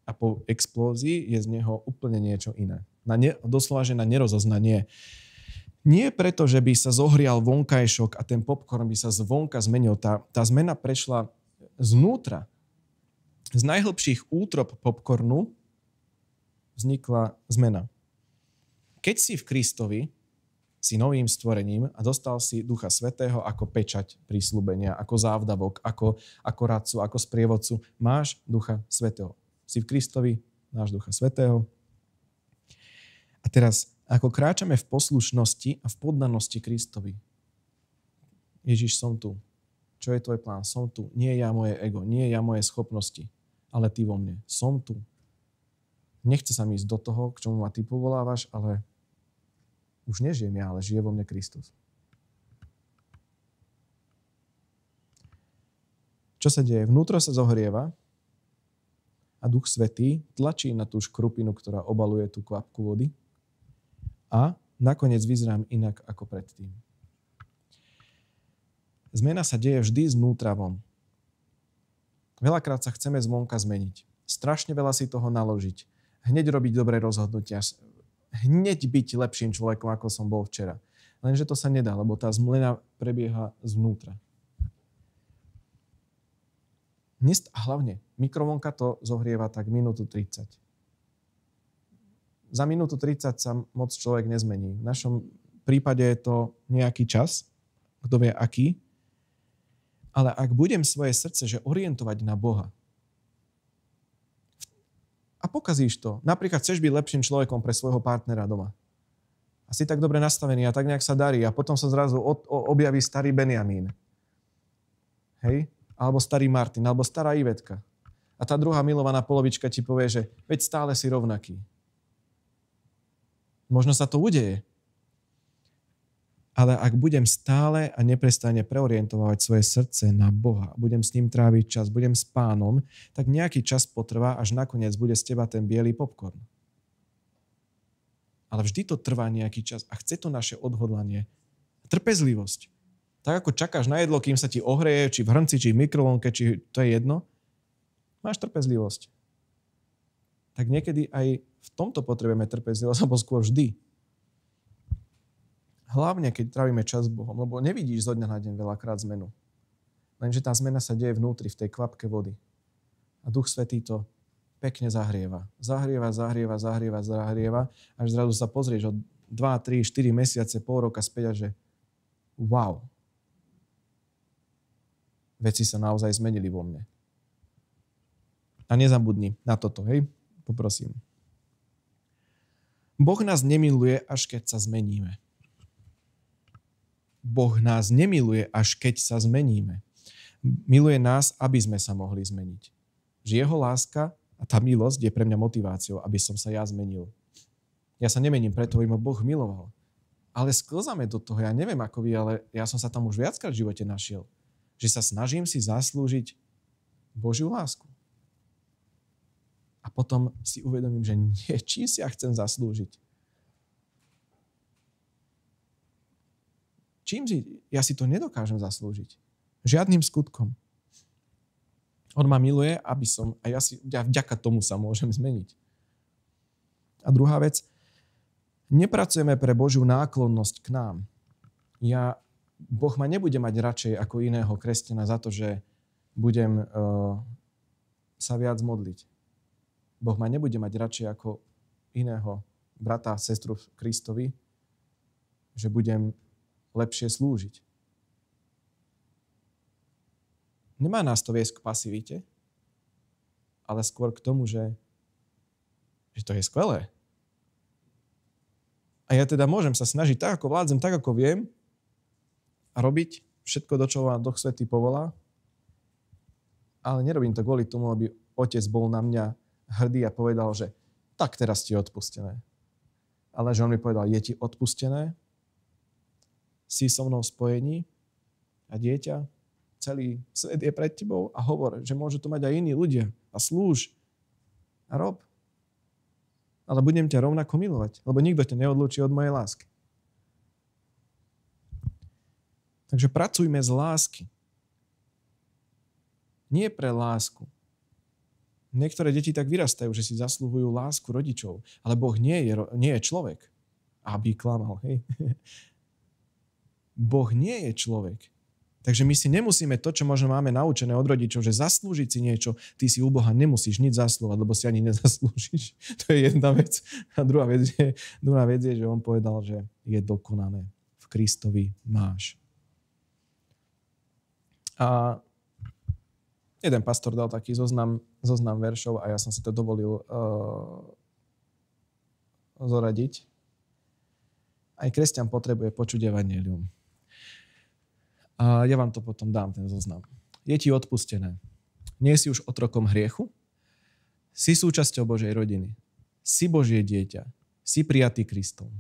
a po explózii je z neho úplne niečo iné. Doslova, že na nerozoznanie. Nie preto, že by sa zohrial vonkajšok a ten popcorn by sa zvonka zmenil. Tá zmena prešla znútra. Z najhlbších útrob popcornu vznikla zmena. Keď si v Kristovi, si novým stvorením a dostal si Ducha Svätého ako pečať prísľubenia, ako závdavok, ako radcu, ako sprievodcu, máš Ducha Svätého. Si v Kristovi, máš Ducha Svätého. A teraz, ako kráčame v poslušnosti a v poddanosti Kristovi. Ježiš, som tu. Čo je tvoj plán? Som tu. Nie ja moje ego, nie ja moje schopnosti, ale ty vo mne. Som tu. Nechce sa mi ísť do toho, k čomu ma ty povolávaš, ale už nežijem ja, ale žije vo mne Kristus. Čo sa deje? Vnútro sa zohrieva a Duch Svätý tlačí na tú škrupinu, ktorá obaluje tú kvapku vody a nakoniec vyzerám inak ako predtým. Zmena sa deje vždy znútra von. Veľakrát sa chceme zvonka zmeniť. Strašne veľa si toho naložiť. Hneď robiť dobré rozhodnutia. Hneď byť lepším človekom, ako som bol včera. Lenže to sa nedá, lebo tá zmena prebieha zvnútra. A hlavne, mikrovlnka to zohrieva tak minútu 30. Za minútu 30 sa moc človek nezmení. V našom prípade je to nejaký čas, kto vie aký, ale ak budem svoje srdce že orientovať na Boha, a pokazíš to. Napríklad chceš byť lepším človekom pre svojho partnera doma. A si tak dobre nastavený a tak nejak sa darí a potom sa zrazu objaví starý Benjamín. Hej? Alebo starý Martin, alebo stará Ivetka. A tá druhá milovaná polovička ti povie, že veď stále si rovnaký. Možno sa to udeje. Ale ak budem stále a neprestane preorientovať svoje srdce na Boha, budem s ním tráviť čas, budem s Pánom, tak nejaký čas potrvá, až nakoniec bude z teba ten biely popcorn. Ale vždy to trvá nejaký čas a chce to naše odhodlanie. Trpezlivosť. Tak ako čakáš na jedlo, kým sa ti ohreje, či v hrnci, či v mikrovlnke, či to je jedno, máš trpezlivosť. Tak niekedy aj v tomto potrebujeme trpezlivosť, alebo skôr vždy. Hlavne, keď trávime čas s Bohom, lebo nevidíš zo dňa na deň veľakrát zmenu. Lenže tá zmena sa deje vnútri, v tej kvapke vody. A Duch Svätý to pekne zahrieva. Zahrieva, až zrazu sa pozrieš od 2, 3, 4 mesiace, pol roka späť a že wow. Veci sa naozaj zmenili vo mne. A nezabudni na toto, hej? Poprosím. Boh nás nemiluje, až keď sa zmeníme. Boh nás nemiluje, až keď sa zmeníme. Miluje nás, aby sme sa mohli zmeniť. Že jeho láska a tá milosť je pre mňa motiváciou, aby som sa ja zmenil. Ja sa nemením preto, aby ma Boh miloval. Ale sklzame do toho, ja neviem ako vy, ale ja som sa tam už viackrát v živote našiel. Že sa snažím si zaslúžiť Božiu lásku. A potom si uvedomím, že nie, čím si ja chcem zaslúžiť. Ja si to nedokážem zaslúžiť. Žiadnym skutkom. On ma miluje, a ja vďaka tomu sa môžem zmeniť. A druhá vec, nepracujeme pre Božiu náklonnosť k nám. Boh ma nebude mať radšej ako iného kresťana za to, že budem sa viac modliť. Boh ma nebude mať radšej ako iného brata, sestru v Kristovi, že budem lepšie slúžiť. Nemá nás to viesť k pasivite, ale skôr k tomu, že to je skvelé. A ja teda môžem sa snažiť tak, ako vládzem, tak, ako viem a robiť všetko, do čoho ma Duch Svätý povolá, ale nerobím to kvôli tomu, aby Otec bol na mňa hrdý a povedal, že tak teraz ti je odpustené. Ale že on mi povedal, je ti odpustené, si so mnou v spojení a dieťa, celý svet je pred tebou a hovor, že môžu to mať aj iní ľudia a slúž a rob. ale budem ťa rovnako milovať, lebo nikto ťa neodlúči od mojej lásky. Takže pracujme z lásky. Nie pre lásku. Niektoré deti tak vyrastajú, že si zasluhujú lásku rodičov, ale Boh nie je človek, aby klamal. Hej? Boh nie je človek. Takže my si nemusíme to, čo možno máme naučené od rodičov, že zaslúžiť si niečo, ty si u Boha nemusíš nič zaslúžať, lebo si ani nezaslúžiš. To je jedna vec. A druhá vec je, že on povedal, že je dokonané. V Kristovi máš. A jeden pastor dal taký zoznam veršov a ja som si to dovolil zoradiť. Aj kresťan potrebuje počuť evanjelium. A ja vám to potom dám, ten zoznam. Je ti odpustené. Nie si už otrokom hriechu. Si súčasťou Božej rodiny. Si Božie dieťa. Si prijatý Kristom.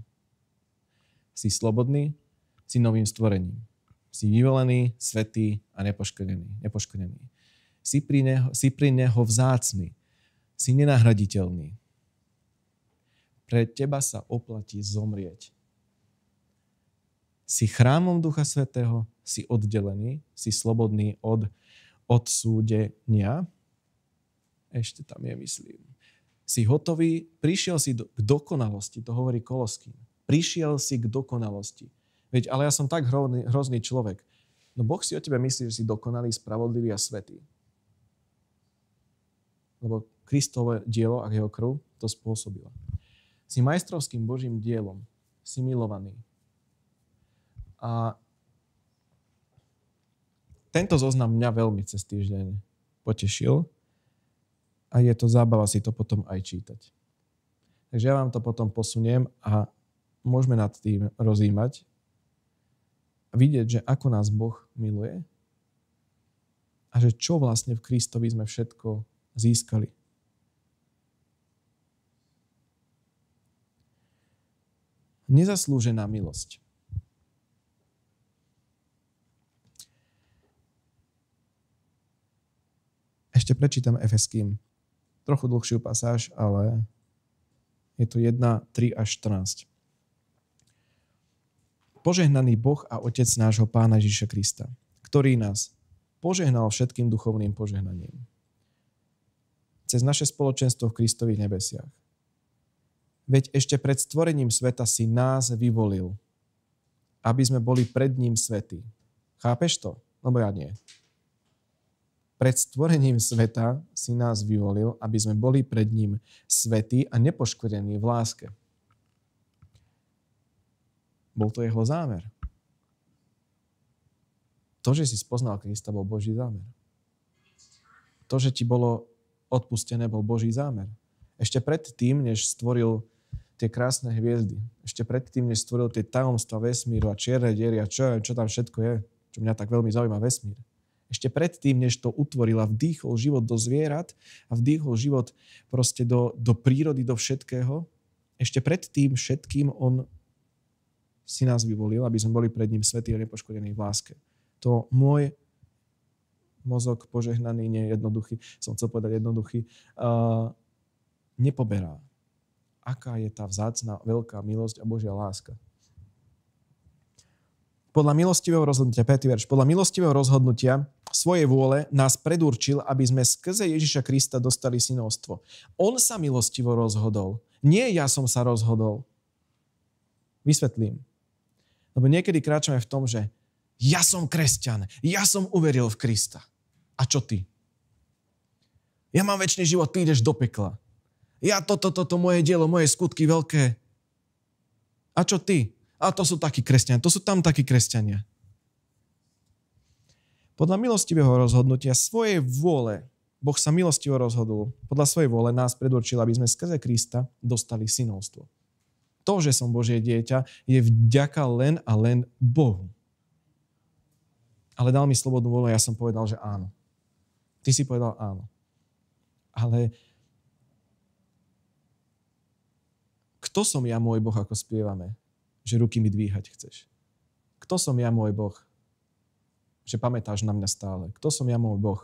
Si slobodný. Si novým stvorením. Si vyvolený, svätý a nepoškvrnený. Si pri neho vzácny. Si nenahraditeľný. Pre teba sa oplatí zomrieť. Si chrámom Ducha Svätého, si oddelený, si slobodný od odsúdenia. Ešte tam je, myslím. Si hotový, prišiel si k dokonalosti, to hovorí Koloským. Prišiel si k dokonalosti. Veď, ale ja som tak hrozný človek. No Boh si o tebe myslí, že si dokonalý, spravodlivý a svätý. Lebo Kristovo dielo a jeho krv to spôsobila. Si majstrovským Božím dielom. Si milovaný. A tento zoznam mňa veľmi cez týždeň potešil a je to zábava si to potom aj čítať. Takže ja vám to potom posuniem a môžeme nad tým rozímať a vidieť, že ako nás Boh miluje a že čo vlastne v Kristovi sme všetko získali. Nezaslúžená milosť. Ešte prečítam Efeským. Trochu dlhšiu pasáž, ale je to 1, 3 až 14. Požehnaný Boh a Otec nášho Pána Ježiša Krista, ktorý nás požehnal všetkým duchovným požehnaním. Cez naše spoločenstvo v Kristových nebesiach. Veď ešte pred stvorením sveta si nás vyvolil, aby sme boli pred ním svätí. Chápeš to? Lebo ja nie. Pred stvorením sveta si nás vyvolil, aby sme boli pred ním svätí a nepoškvrnení v láske. Bol to jeho zámer. To, že si spoznal Krista, bol Boží zámer. To, že ti bolo odpustené, bol Boží zámer. Ešte predtým, než stvoril tie krásne hviezdy, ešte predtým, než stvoril tie tajomstvá vesmíru a čierne diery a čo tam všetko je, čo mňa tak veľmi zaujíma vesmír. Ešte predtým, než to utvoril a vdýchol život do zvierat a vdýchol život proste do prírody, do všetkého, ešte predtým všetkým on si nás vyvolil, aby sme boli pred ním svätí a nepoškodení v láske. To môj mozog požehnaný, nie jednoduchý, som chcel povedať jednoduchý, nepoberá. Aká je tá vzácna, veľká milosť a Božia láska. Podľa milostivého rozhodnutia, 5. verš, podľa milostivého rozhodnutia svojej vôle nás predurčil, aby sme skrze Ježiša Krista dostali synovstvo. On sa milostivo rozhodol. Nie ja som sa rozhodol. Vysvetlím. Lebo niekedy kráčame v tom, že ja som kresťan, ja som uveril v Krista. A čo ty? Ja mám večný život, ty ideš do pekla. Ja toto moje dielo, moje skutky veľké. A čo ty? A to sú takí kresťania, to sú tam takí kresťania. Podľa milostivého rozhodnutia svojej vôle, Boh sa milostivo rozhodol, podľa svojej vôle nás predurčil, aby sme skrze Krista dostali synovstvo. To, že som Božie dieťa, je vďaka len a len Bohu. Ale dal mi slobodnú vôľu, ja som povedal, že áno. Ty si povedal áno. Ale kto som ja, môj Boh, ako spievame? Že ruky mi dvíhať chceš. Kto som ja, môj Boh? Že pamätáš na mňa stále. Kto som ja, môj Boh?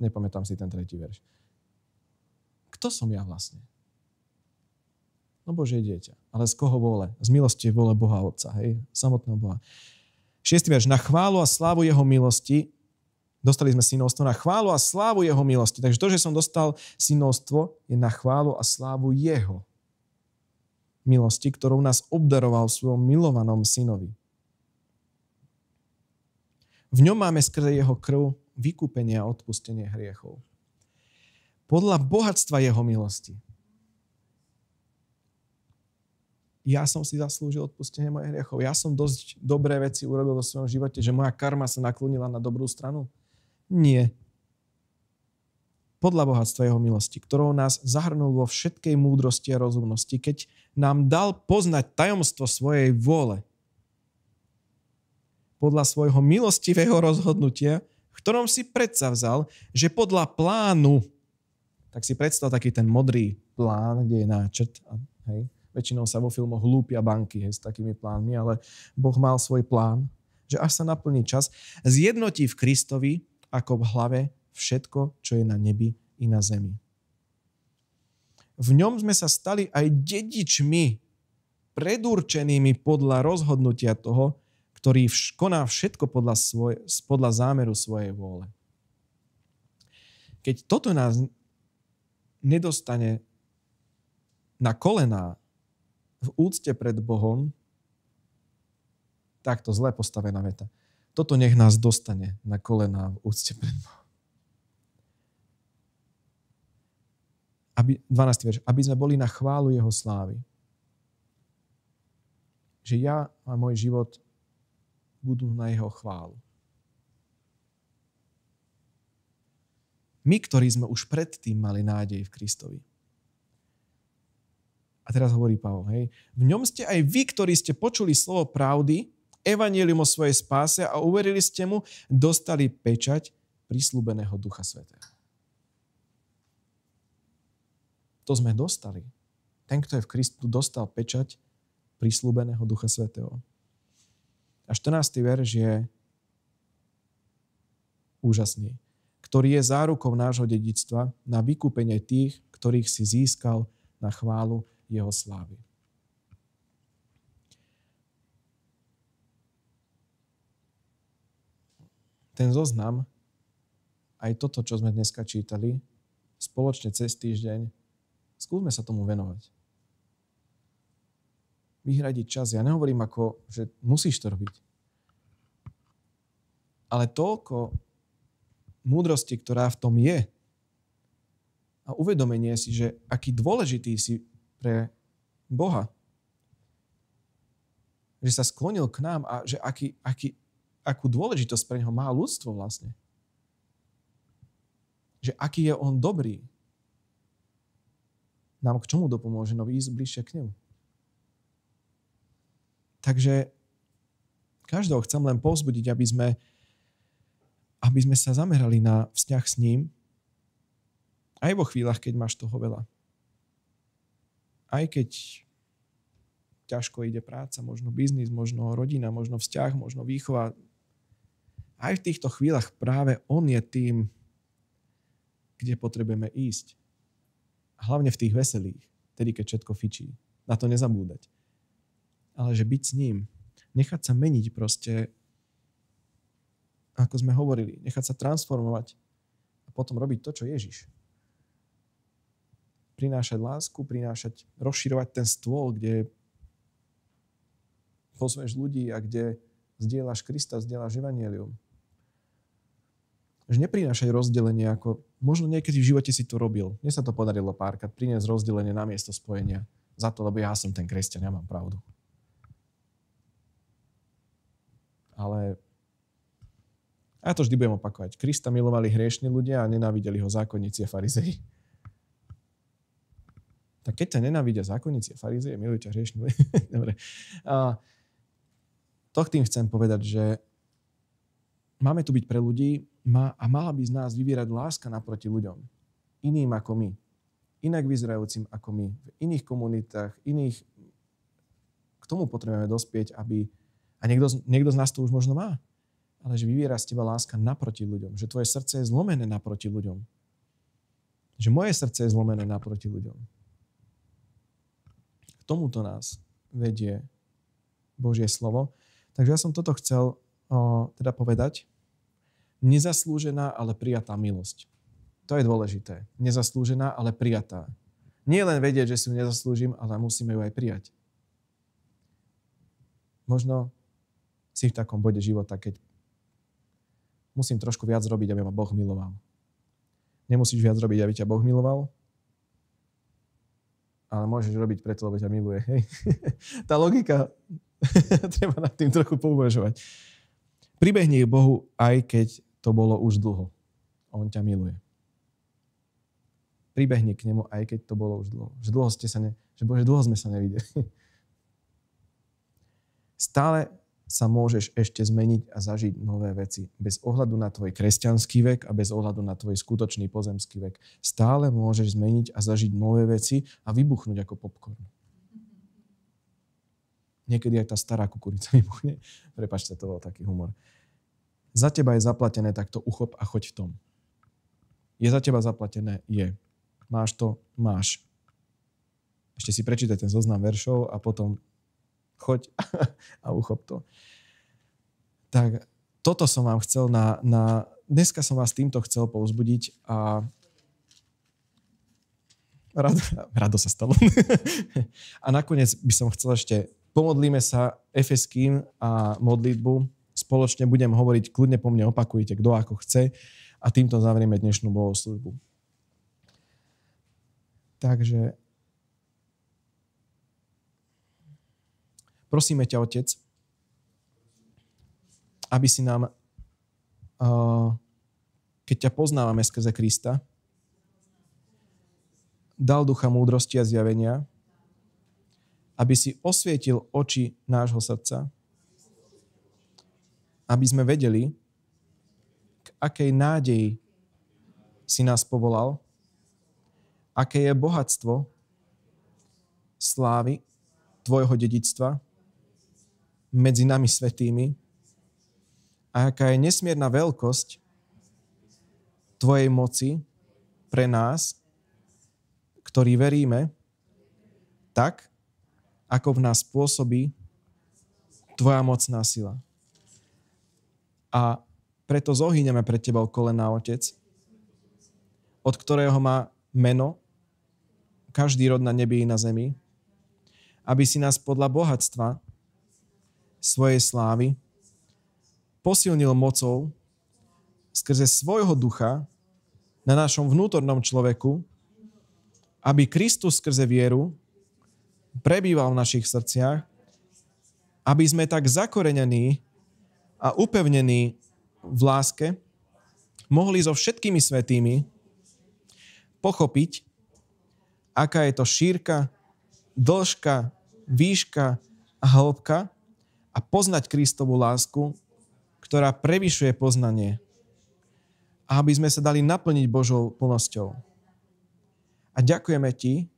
Nepamätám si ten 3. verš. kto som ja vlastne? No Božie dieťa. Ale z koho vôle? Z milosti vôle Boha Otca, hej? Samotného Boha. 6. verš. Na chválu a slávu jeho milosti, dostali sme synovstvo, na chválu a slávu jeho milosti. Takže to, že som dostal synovstvo, je na chválu a slávu jeho milosti, ktorou nás obdaroval v svojom milovanom synovi. V ňom máme skrze jeho krv vykúpenie a odpustenie hriechov. Podľa bohatstva jeho milosti. Ja som si zaslúžil odpustenie mojich hriechov. Ja som dosť dobré veci urobil vo svojom živote, že moja karma sa naklonila na dobrú stranu. Nie. Podľa bohatstva jeho milosti, ktorou nás zahrnul vo všetkej múdrosti a rozumnosti, keď nám dal poznať tajomstvo svojej vôle. Podľa svojho milostivého rozhodnutia, v ktorom si predsavzal, že podľa plánu, tak si predstav taký ten modrý plán, kde je náčrt, hej, väčšinou sa vo filmoch lúpia banky, hej, s takými plánmi, ale Boh mal svoj plán, že až sa naplní čas, zjednotí v Kristovi ako v hlave všetko, čo je na nebi i na zemi. V ňom sme sa stali aj dedičmi, predurčenými podľa rozhodnutia toho, ktorý koná všetko podľa zámeru svojej vôle. Keď toto nás nedostane na kolená v úcte pred Bohom, takto zle postavená veta. Toto nech nás dostane na kolená v úcte pred Bohom. 12. verš. Aby sme boli na chválu jeho slávy. Že ja a môj život budú na jeho chválu. My, ktorí sme už predtým mali nádej v Kristovi. A teraz hovorí Pavol, hej. V ňom ste aj vy, ktorí ste počuli slovo pravdy, evanjelium o svojej spáse a uverili ste mu, dostali pečať prisľúbeného Ducha Svätého. To sme dostali. Ten, kto je v Kristu, dostal pečať prisľúbeného Ducha Svätého. A 14. verš je úžasný. Ktorý je zárukou nášho dedičstva na vykúpenie tých, ktorých si získal na chválu jeho slávy. Ten zoznam, aj toto, čo sme dneska čítali, spoločne cez týždeň, skúsme sa tomu venovať. Vyhradiť čas. Ja nehovorím ako, že musíš to robiť. Ale toľko múdrosti, ktorá v tom je, a uvedomenie si, že aký dôležitý si pre Boha. Že sa sklonil k nám a že akú dôležitosť pre neho má ľudstvo vlastne. Že aký je on dobrý. Nám k čomu dopomôže? No ísť bližšie k nemu. Takže každého chcem len povzbudiť, aby sme sa zamerali na vzťah s ním aj vo chvíľach, keď máš toho veľa. Aj keď ťažko ide práca, možno biznis, možno rodina, možno vzťah, možno výchova. Aj v týchto chvíľach práve on je tým, kde potrebujeme ísť. Hlavne v tých veselých, tedy keď všetko fičí. Na to nezabúdať. Ale že byť s ním, nechať sa meniť proste, ako sme hovorili, nechať sa transformovať a potom robiť to, čo Ježiš. Prinášať lásku, rozširovať ten stôl, kde pozveš ľudí a kde zdieľaš Krista, zdieľaš evanjelium. Že neprinášaj rozdelenie, ako možno niekedy v živote si to robil. Mne sa to podarilo párkrát, priniesť rozdelenie na miesto spojenia. Za to, lebo ja som ten kresťan, ja mám pravdu. Ale ja to vždy budem opakovať. Krista milovali hriešni ľudia a nenávideli ho zákonníci a farizei. Tak keď ťa nenávidia zákonníci a farizei, milujú ťa hriešni ľudia. Dobre. To tým chcem povedať, že máme tu byť pre ľudí a mala by z nás vyvierať láska naproti ľuďom. Iným ako my. Inak vyzerajúcim ako my. V iných komunitách, k tomu potrebujeme dospieť, aby... A niekto z nás to už možno má. Ale že vyviera z teba láska naproti ľuďom. Že tvoje srdce je zlomené naproti ľuďom. Že moje srdce je zlomené naproti ľuďom. K tomuto nás vedie Božie slovo. Takže ja som toto chcel teda povedať. Nezaslúžená, ale prijatá milosť. To je dôležité. Nezaslúžená, ale prijatá. Nie len vedieť, že si ju nezaslúžim, ale musíme ju aj prijať. Možno si v takom bode života, keď musím trošku viac robiť, aby ma Boh miloval. Nemusíš viac robiť, aby ťa Boh miloval, ale môžeš robiť preto, lebo ťa miluje. Hej? Tá logika, treba nad tým trochu pouvažovať. Pribehni k Bohu, aj keď to bolo už dlho. On ťa miluje. Pribehni k nemu, aj keď to bolo už dlho. Dlho sme sa nevideli. Stále sa môžeš ešte zmeniť a zažiť nové veci. Bez ohľadu na tvoj kresťanský vek a bez ohľadu na tvoj skutočný pozemský vek. Stále môžeš zmeniť a zažiť nové veci a vybuchnúť ako popcorn. Niekedy aj tá stará kukurica vybuchne. Prepáčte, to bol taký humor. Za teba je zaplatené, tak to uchop a choď v tom. Je za teba zaplatené? Je. Máš to? Máš. Ešte si prečítaj ten zoznam veršov a potom choď a uchop to. Tak toto som vám chcel dneska som vás týmto chcel povzbudiť a rado sa stalo. A nakoniec by som chcel ešte pomodlíme sa Efeským a modlitbu. Spoločne budem hovoriť, kľudne po mne opakujte, kto ako chce a týmto zavrieme dnešnú bohoslúžbu. Takže prosíme ťa, Otec, aby si nám, keď ťa poznávame skrze Krista, dal ducha múdrosti a zjavenia, aby si osvietil oči nášho srdca, aby sme vedeli, k akej nádeji si nás povolal, aké je bohatstvo slávy tvojho dedičstva medzi nami svätými a aká je nesmierna veľkosť tvojej moci pre nás, ktorí veríme, tak, ako v nás pôsobí tvoja mocná sila. A preto zohýňame pred tebou kolená, Otec, od ktorého má meno každý rod na nebi i na zemi, aby si nás podľa bohatstva svojej slávy posilnil mocou skrze svojho ducha na našom vnútornom človeku, aby Kristus skrze vieru prebýval v našich srdciach, aby sme tak zakorenení a upevnení v láske mohli so všetkými svätými pochopiť, aká je to šírka, dĺžka, výška a hĺbka a poznať Kristovu lásku, ktorá prevyšuje poznanie. A aby sme sa dali naplniť Božou plnosťou. A ďakujeme ti,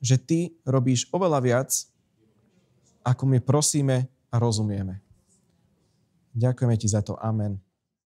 že ty robíš oveľa viac, ako my prosíme a rozumieme. Ďakujeme ti za to. Amen.